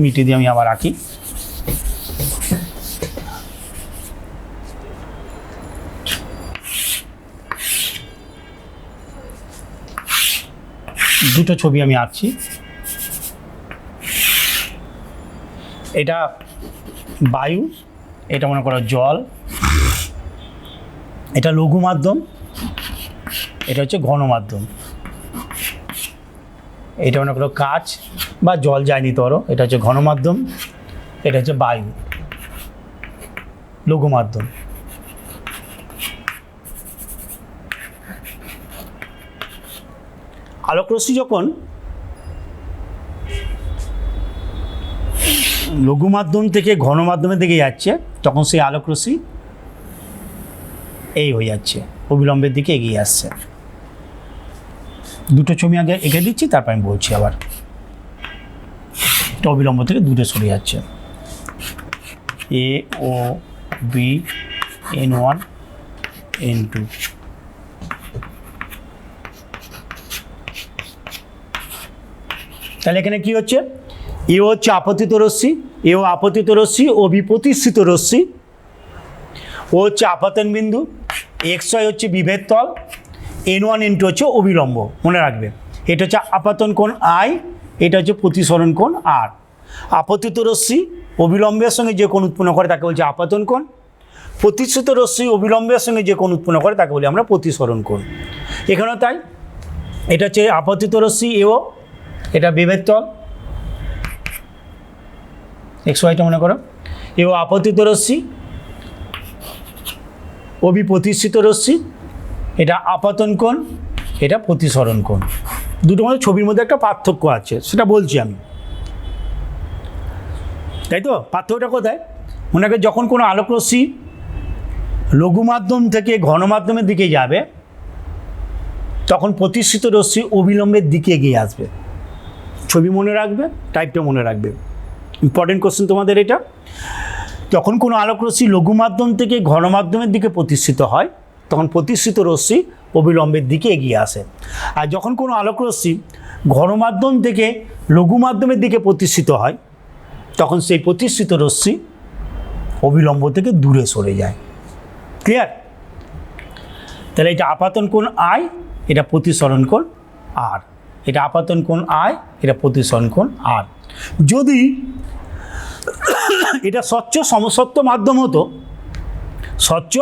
মিটি দিয়ে আমি আবার আঁকি। দুটো ছবি আমি আঁকছি। এটা বায়ু, এটা মনে করো জল, এটা লঘু মাধ্যম, এটা হচ্ছে ঘন মাধ্যম। এটা মনে করো কাঁচ বা জল যায় নিতে পারো, এটা হচ্ছে ঘন মাধ্যম, এটা হচ্ছে বায়ু, লঘু মাধ্যম। আলোকরশ্মি যখন লঘু মাধ্যম থেকে ঘন মাধ্যমের দিকে যাচ্ছে, তখন সেই আলোকরশ্মি এই হয়ে যাচ্ছে, অবিলম্বের দিকে এগিয়ে আসছে। দুটো ছবি আগে এঁকে দিচ্ছি, তারপর আমি বলছি আবার। এটা অবিলম্ব থেকে দূরে সরে যাচ্ছে। এ ও বি, N1 N2। তাহলে এখানে কি হচ্ছে? এ হচ্ছে আপতিত রশ্মি, এও আপতিত রশ্মি, ও বি প্রতিসৃত রশ্মি, ও হচ্ছে আপাতন বিন্দু, XY হচ্ছে বিভেদ তল, N1 N2 হচ্ছে অবিলম্ব, মনে রাখবে। এটা হচ্ছে আপাতন কোণ আই, এটা হচ্ছে প্রতিসরণ কোণ আর। আপতিত রশ্মি অবিলম্বের সঙ্গে যে কোণ উৎপন্ন করে তাকে বলছে আপতন কোণ। প্রতিসৃত রশ্মি অবিলম্বের সঙ্গে যে কোণ উৎপন্ন করে তাকে বলি আমরা প্রতিসরণ কোণ। এখানেও তাই, এটা হচ্ছে আপতিত রশ্মি এও, এটা বিভেদ তল XYটা মনে করো, এও আপতিত রশ্মি, অবি প্রতিসৃত রশ্মি, এটা আপাতন কোণ, এটা প্রতিসরণ কোণ। দুটোর মধ্যে ছবির মধ্যে একটা পার্থক্য আছে, সেটা বলছি আমি, তাই তো? পার্থক্যটা কোথায়? মনে রাখবে, যখন কোনো আলোকরশ্মি লঘু মাধ্যম থেকে ঘন মাধ্যমের দিকে যাবে, তখন প্রতিসৃত রশ্মি অবিলম্বের দিকে এগিয়ে আসবে। ছবি মনে রাখবে, টাইপটা মনে রাখবে, ইম্পর্টেন্ট কোশ্চেন তোমাদের এটা। যখন কোনো আলোকরশ্মি লঘু মাধ্যম থেকে ঘন মাধ্যমের দিকে প্রতিসৃত হয়, তখন প্রতিসৃত রশ্মি অবিলম্বের দিকে এগিয়ে আসে। আর যখন কোনো আলোকরশ্মি ঘন মাধ্যম থেকে লঘু মাধ্যমের দিকে প্রতিষ্ঠিত হয় তখন সেই প্রতিষ্ঠিত রশ্মি অবিলম্ব থেকে দূরে সরে যায়। ক্লিয়ার? তাহলে এটা আপাতন কোণ আই, এটা প্রতিসরণ কোণ আর, এটা আপাতন কোণ আই, এটা প্রতিসরণ কোণ আর। যদি এটা স্বচ্ছ সমসত্ব মাধ্যম হতো, স্বচ্ছ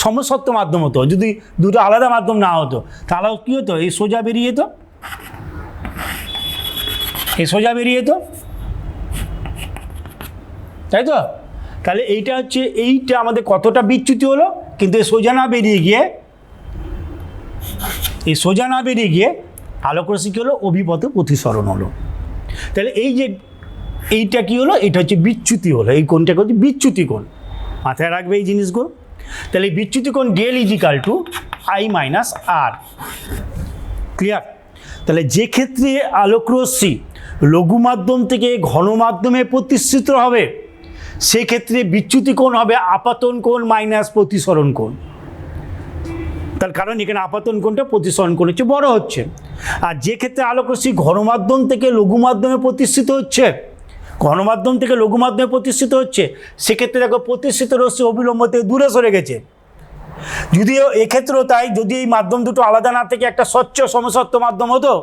সমসত্ব মাধ্যম হতো, যদি দুটো আলাদা মাধ্যম না হতো তাহলে কী হতো, এই সোজা বেরিয়ে যেত, এই সোজা বেরিয়ে যেত, তাই তো? তাহলে এইটা হচ্ছে, এইটা আমাদের কতটা বিচ্যুতি হলো, কিন্তু এই সোজা না বেরিয়ে গিয়ে, এই সোজা না বেরিয়ে গিয়ে আলোকরশ্মি কী হলো, অভিপথে প্রতিসরণ হলো। তাহলে এই যে এইটা কী হলো, এটা হচ্ছে বিচ্যুতি হলো, এই কোণটাকে হচ্ছে বিচ্যুতি কোণ। মাথায় রাখবে এই জিনিসগুলো। তাহলে এই বিচ্যুতি কোণ del is equal to I minus R. Clear? তাহলে যে ক্ষেত্রে আলোকরশ্মি লঘু মাধ্যম থেকে ঘন মাধ্যমে প্রতিষ্ঠিত হবে সেক্ষেত্রে বিচ্যুতি কোণ হবে আপাতন কোণ মাইনাস প্রতিসরণ কোণ। তার কারণ এখানে আপাতন কোণটা প্রতিসরণ কোণের চেয়ে বড় হচ্ছে। আর যে ক্ষেত্রে আলোকরশ্মি ঘন মাধ্যম থেকে লঘু মাধ্যমে প্রতিষ্ঠিত হচ্ছে, ঘন মাধ্যম থেকে লঘু মাধ্যমে প্রতিষ্ঠিত হচ্ছে, সেক্ষেত্রে দেখো প্রতিষ্ঠিত রশ্মি অবিলম্ব থেকে দূরে সরে গেছে। যদিও এক্ষেত্রেও তাই, যদি এই মাধ্যম দুটো আলাদা না থেকে একটা স্বচ্ছ সমসত্ব মাধ্যম হতো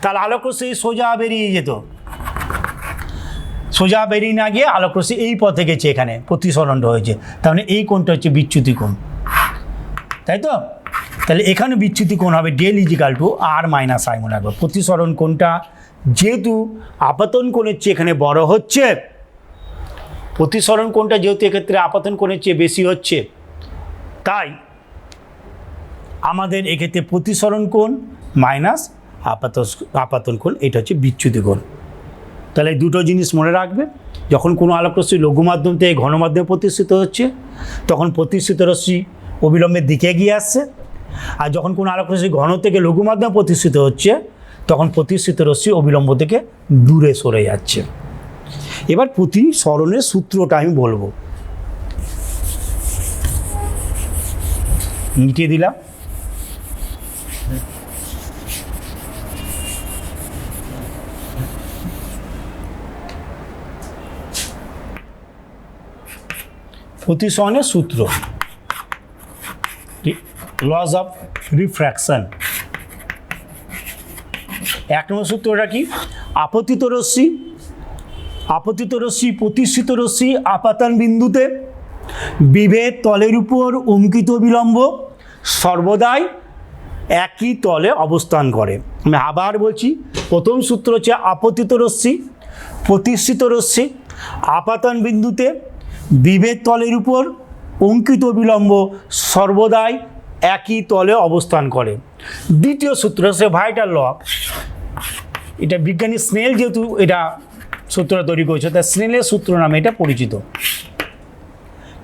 তাহলে আলোকরশ্মি সোজা বেরিয়ে যেত, সোজা বেরিয়ে না গিয়ে আলোকরশ্মি এই পথে গেছে, এখানে প্রতিসরণটা হয়েছে, তাহলে এই কোণটা হচ্ছে বিচ্যুতি কোণ, তাই তো? তাহলে এখানে বিচ্যুতি কোণ হবে del is equal to R minus I মনে রাখবো। প্রতিসরণ কোণটা যেহেতু আপাতন কোণের চেয়ে এখানে বড় হচ্ছে, প্রতিসরণ কোণটা যেহেতু এক্ষেত্রে আপাতন কোণের চেয়ে বেশি হচ্ছে, তাই আমাদের এক্ষেত্রে প্রতিসরণ কোণ মাইনাস আপাতন কোণ, এটা হচ্ছে বিচ্যুতি কোণ। তাহলে এই দুটো জিনিস মনে রাখবে, যখন কোনো আলোকরশ্মি লঘু মাধ্যম থেকে ঘন মাধ্যমে প্রতিষ্ঠিত হচ্ছে তখন প্রতিষ্ঠিত রশ্মি অবিলম্বের দিকে এগিয়ে আসছে, আর যখন কোনো আলোকরশ্মি ঘন থেকে লঘু মাধ্যমে প্রতিষ্ঠিত হচ্ছে তখন প্রতিষ্ঠিত রশ্মি অবিলম্ব থেকে দূরে সরে যাচ্ছে। এবার প্রতিসরণের সূত্রটা আমি বলবো, মিটিয়ে দিলাম। প্রতিসরণের সূত্র, লস অফ রিফ্র্যাকশন। এক নম্বর সূত্রটা কি, আপতিত রশ্মি, আপতিত রশ্মি প্রতিষ্ঠিত রশ্মি আপাতন বিন্দুতে বিভেদ তলের উপর অঙ্কিত বিলম্ব সর্বদাই একই তলে অবস্থান করে। আমি আবার বলছি, প্রথম সূত্র হচ্ছে আপতিত রশ্মি প্রতিষ্ঠিত রশ্মি আপাতন বিন্দুতে বিভেদ তলের উপর অঙ্কিত বিলম্ব সর্বদাই একই তলে অবস্থান করে। দ্বিতীয় সূত্র হচ্ছে ভাইটাল ল, এটা বিজ্ঞানী স্নেল যেহেতু এটা সূত্রটা তৈরি করেছে তাই স্নেলের সূত্র নামে এটা পরিচিত।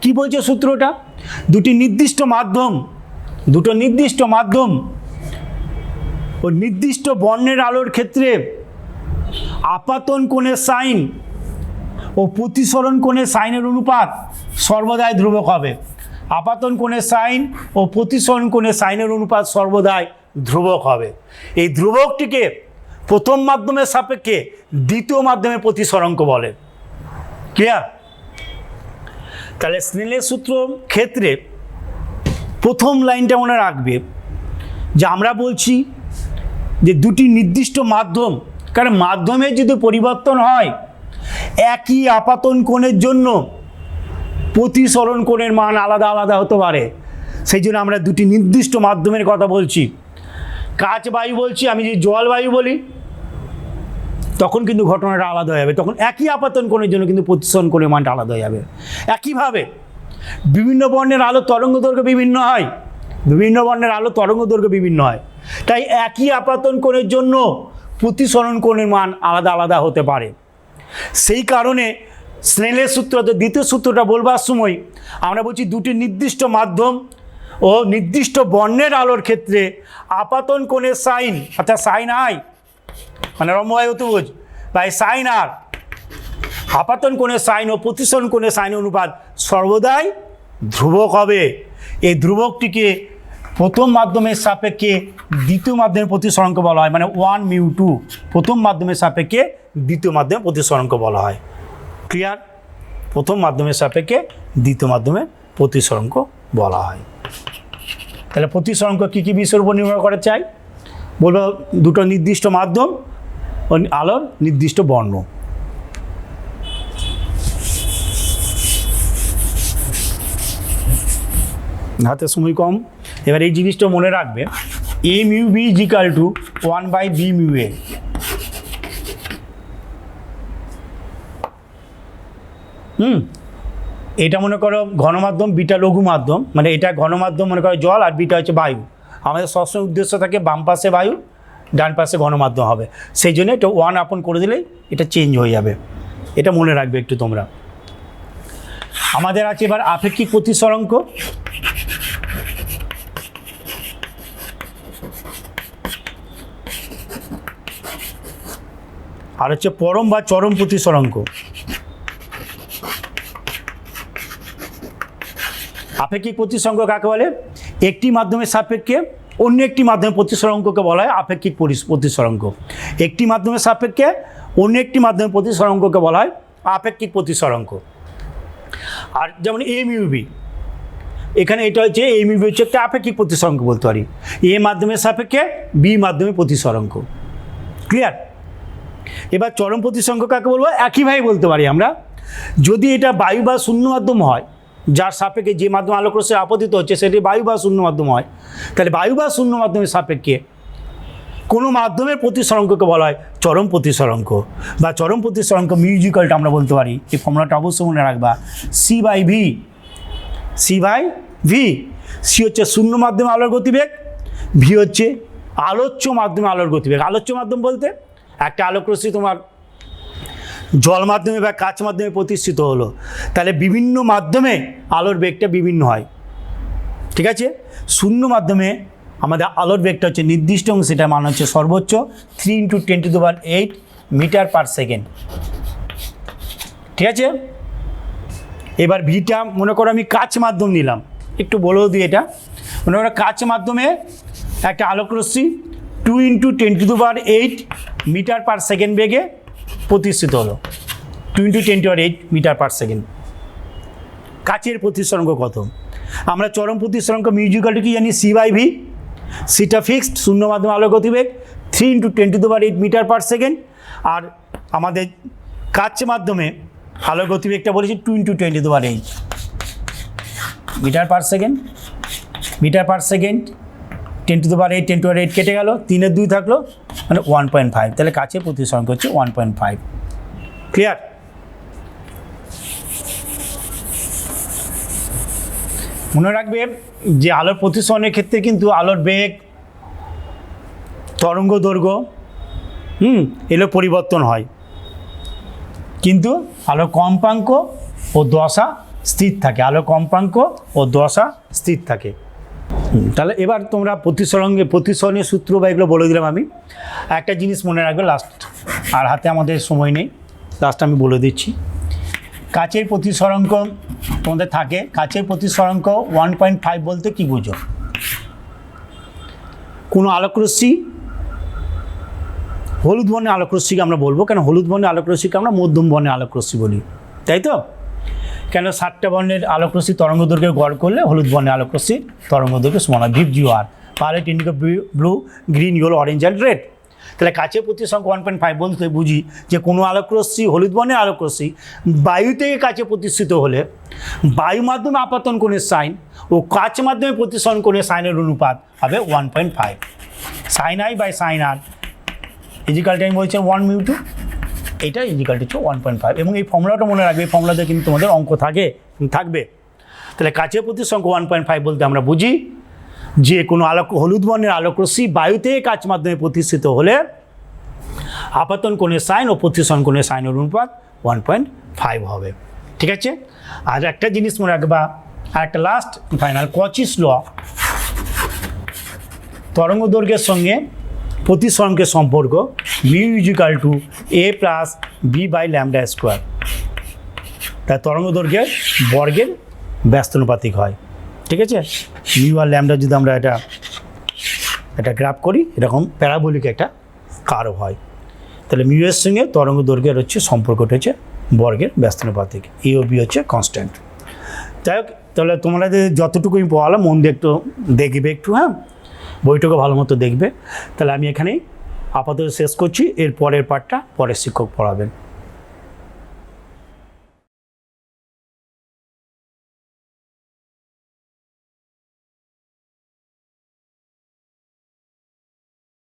কি বলছে সূত্রটা, দুটো নির্দিষ্ট মাধ্যম ও নির্দিষ্ট বর্ণের আলোর ক্ষেত্রে আপাতন কোণের সাইন ও প্রতিসরণ কোণের সাইনের অনুপাত সর্বদাই ধ্রুবক হবে। আপাতন কোণের সাইন ও প্রতিসরণ কোণের সাইনের অনুপাত সর্বদাই ধ্রুবক হবে। এই ধ্রুবকটিকে প্রথম মাধ্যমের সাপেক্ষে দ্বিতীয় মাধ্যমের প্রতিসরাঙ্ক বলে। ক্লিয়ার? তাহলে স্নেলের সূত্র ক্ষেত্রে প্রথম লাইনটা মনে রাখবে যে আমরা বলছি যে দুটি নির্দিষ্ট মাধ্যম, কারণ মাধ্যমের যদি পরিবর্তন হয় একই আপাতন কোণের জন্য প্রতিসরণ কোণের মান আলাদা আলাদা হতে পারে, সেই জন্য আমরা দুটি নির্দিষ্ট মাধ্যমের কথা বলছি। কাচ বায়ু বলছি, আমি যদি জলবায়ু বলি তখন কিন্তু ঘটনাটা আলাদা হয়ে যাবে, তখন একই আপাতন কোণের জন্য কিন্তু প্রতিসরণ কোণের মানটা আলাদা হয়ে যাবে। একইভাবে বিভিন্ন বর্ণের আলো তরঙ্গ দৈর্ঘ্য বিভিন্ন হয়, বিভিন্ন বর্ণের আলো তরঙ্গ দৈর্ঘ্য বিভিন্ন হয়, তাই একই আপাতন কোণের জন্য প্রতিসরণ কোণের মান আলাদা আলাদা হতে পারে। সেই কারণে স্নেলের সূত্র, দ্বিতীয় সূত্রটা বলবার সময় আমরা বলছি দুটি নির্দিষ্ট মাধ্যম ও নির্দিষ্ট বর্ণের আলোর ক্ষেত্রে আপাতন কোণের সাইন, অর্থাৎ সাইন আই মানে রম্যবায়ু অতিভুজ বা সাইন আর, আপাতন কোণের সাইন ও প্রতিসরণ কোণের সাইন অনুপাত সর্বদাই ধ্রুবক হবে। এই ধ্রুবকটিকে প্রথম মাধ্যমের সাপেক্ষে দ্বিতীয় মাধ্যমের প্রতিসরাঙ্ক বলা হয়, মানে 1μ2 প্রথম মাধ্যমের সাপেক্ষে দ্বিতীয় মাধ্যমের প্রতিসরাঙ্ক বলা হয়। ক্লিয়ার? প্রথম মাধ্যমের সাপেক্ষে দ্বিতীয় মাধ্যমের প্রতিসরাঙ্ক বলা হয়। তাহলে প্রতিসরাঙ্ক কী কী বিষয়ের উপর নির্ভর করে চাই? বলবো দুটো নির্দিষ্ট মাধ্যম ও আলোর নির্দিষ্ট বর্ণ। হাতে সময় কম, এবার এই জিনিসটা মনে রাখবে, a mu b is equal to 1/b mu a। এটা মনে করো ঘনমাধ্যম, বিটা লঘু মাধ্যম, মানে এটা ঘনমাধ্যম মনে করো জল, আর বিটা হচ্ছে বায়ু। আমাদের সবসময় উদ্দেশ্য থাকে বাম পাশে বায়ু, ডান পাশে ঘনমাধ্যম হবে, সেই জন্য এটা 1 করে দিলেই এটা চেঞ্জ হয়ে যাবে। এটা মনে রাখবে একটু তোমরা। আমাদের আছে এবার আপেক্ষিক প্রতিসরাঙ্ক। আর হচ্ছে পরম বা চরম প্রতিসরাঙ্ক। আপেক্ষিক প্রতিসরাঙ্ক কাকে বলে? একটি মাধ্যমের সাপেক্ষে অন্য একটি মাধ্যমের প্রতিসরাঙ্ককে বলা হয় আপেক্ষিক প্রতিসরাঙ্ক। একটি মাধ্যমের সাপেক্ষে অন্য একটি মাধ্যমের প্রতিসরাঙ্ককে বলা হয় আপেক্ষিক প্রতিসরাঙ্ক। আর যেমন a mu b, এখানে এটা হচ্ছে a mu b হচ্ছে একটা আপেক্ষিক প্রতিসরাঙ্ক বলতে পারি। a মাধ্যমের সাপেক্ষে b মাধ্যমের প্রতিসরাঙ্ক। ক্লিয়ার? এবার চরম প্রতিসরাঙ্ক কাকে বলবো? একইভাবে বলতে পারি আমরা, যদি এটা বায়ু বা শূন্য মাধ্যম হয়, যার সাপেক্ষে যে মাধ্যম আলোক রশ্মি আপতিত হচ্ছে সেটি বায়ু বা শূন্য মাধ্যম হয়, তাহলে বায়ু বা শূন্য মাধ্যমের সাপেক্ষে কোনো মাধ্যমের প্রতিসরাঙ্ককে বলা হয় চরম প্রতিসরাঙ্ক বা চরম প্রতিসরাঙ্ক মিউজিক্যালটা আমরা বলতে পারি। এই ফর্মুলাটা অবশ্যই মনে রাখবা, c/v। c/v, c হচ্ছে শূন্য মাধ্যমে আলোর গতিবেগ, v হচ্ছে আলোচ্য মাধ্যমে আলোর গতিবেগ। আলোচ্য মাধ্যম বলতে একটা আলোক রশ্মি তোমার জল মাধ্যমে বা কাচ মাধ্যমে প্রতিষ্ঠিত হলো, তাহলে বিভিন্ন মাধ্যমে আলোর বেগটা বিভিন্ন হয়। ঠিক আছে? শূন্য মাধ্যমে আমাদের আলোর বেগটা হচ্ছে নির্দিষ্ট এবং সেটা মান হচ্ছে সর্বোচ্চ 3 × 10⁸ মিটার/সেকেন্ড। ঠিক আছে? এবার ভিটা মনে করো আমি কাচ মাধ্যম নিলাম, একটু বলেও দিই এটা। মনে করো কাচ মাধ্যমে একটা আলোক রশ্মি 2 × 10⁸ মিটার/সেকেন্ড বেগে প্রতিষ্ঠিত হলো। 2 × 10⁸ মিটার/সেকেন্ড। কাচের প্রতিসরাঙ্ক কত? আমরা চরম প্রতিসরাঙ্ক মিউজিক্যালটি কি জানি? c/v। সিটা ফিক্সড, শূন্য মাধ্যমে আলোর গতিবেগ 3 × 10⁸ মিটার/সেকেন্ড। আর আমাদের কাচ মাধ্যমে আলোর গতিবেগটা বলেছি 2 × 10⁸ মিটার/সেকেন্ড। মিটার/সেকেন্ড 10⁸ 10⁸ কেটে গেল, 3-এর 2 থাকলো, মানে 1.5। তাহলে কাছের প্রতিসরাঙ্ক হচ্ছে 1.5। ক্লিয়ার? মনে রাখবে যে আলোর প্রতিসরণের ক্ষেত্রে কিন্তু আলোর বেগ, তরঙ্গ দৈর্ঘ্য এগুলো পরিবর্তন হয়, কিন্তু আলোর কম্পাঙ্ক ও দশা স্থির থাকে। আলোর কম্পাঙ্ক ও দশা স্থির থাকে। তাহলে এবার তোমরা প্রতিসরণের সূত্র বা এগুলো বলে দিলাম আমি। একটা জিনিস মনে রাখবে লাস্ট, আর হাতে আমাদের সময় নেই, লাস্ট আমি বলে দিচ্ছি। কাচের প্রতিসরাঙ্ক তোমাদের থাকে, কাচের প্রতিসরাঙ্ক 1.5 বলতে কি বুঝো? কোনো আলোকরশ্মি, হলুদ বর্ণের আলোকরশ্মিকে আমরা বলবো, কেন হলুদ বর্ণের আলোকরশ্মিকে আমরা মধ্যম বর্ণের আলোকরশ্মি বলি, তাই তো? কেন 7টা বর্ণের আলোকরশ্মি তরঙ্গ দৈর্ঘ্য গড় করলে হলুদ বর্ণের আলোকরশ্মি তরঙ্গ দৈর্ঘ্য সমান হয় VGR, violet, indigo, blue, green, yellow, orange and red. তাহলে কাচের প্রতিসরাঙ্ক 1.5 বলতে বুঝি যে কোনো আলোকরশ্মি, হলুদ বর্ণের আলোকরশ্মি বায়ু থেকে কাচে প্রতিষ্ঠিত হলে বায়ু মাধ্যমে আপাতন কোণের সাইন ও কাচ মাধ্যমে প্রতিসরণ কোণের সাইনের অনুপাত হবে 1.5। সাইন আই বাই সাইন আর ইজিক্যালটা আমি বলছি 1μ2, এটা ইজিক্যালটা হচ্ছে 1.5। এবং এই ফর্মুলাটা মনে রাখবে, এই ফর্মুলাতে কিন্তু তোমাদের অঙ্ক থাকবে। তাহলে কাচের প্রতিসরাঙ্ক 1.5 বলতে আমরা বুঝি যে কোনো হলুদ বর্ণের আলোকরশ্মি বায়ু থেকে কাচ মাধ্যমে প্রতিষ্ঠিত হলে আপাতন কোণের সাইন ও প্রতিসরণ কোণের সাইনের অনুপাত 1.5 হবে। ঠিক আছে? আর একটা জিনিস মনে রাখবা, আর একটা লাস্ট ফাইনাল, কচিস ল, তরঙ্গ দৈর্ঘ্যের সঙ্গে প্রতিসরণকের সম্পর্ক μ = a + b/λ²। তাই তরঙ্গ দৈর্ঘ্যের বর্গের ব্যস্তানুপাতিক হয়। ঠিক আছে, মিউ আর ল্যামডা যদি আমরা এটা গ্রাফ করি, এরকম প্যারাবোলিক একটা কার্ভ হয়। তাহলে মিউ এর সঙ্গে তরঙ্গ দৈর্ঘ্যের হচ্ছে সম্পর্কটা হচ্ছে বর্গের ব্যস্তানুপাতিক, এ ও বি হচ্ছে কনস্ট্যান্ট। যাই হোক, তাহলে তোমাদের যতটুকু আমি পড়ালাম মন দিয়ে একটু দেখবে একটু, হ্যাঁ, বইটাকে ভালো মতো দেখবে। তাহলে আমি এখানেই আপাতত শেষ করছি, এর পরের পার্টটা পরের শিক্ষক পড়াবেন।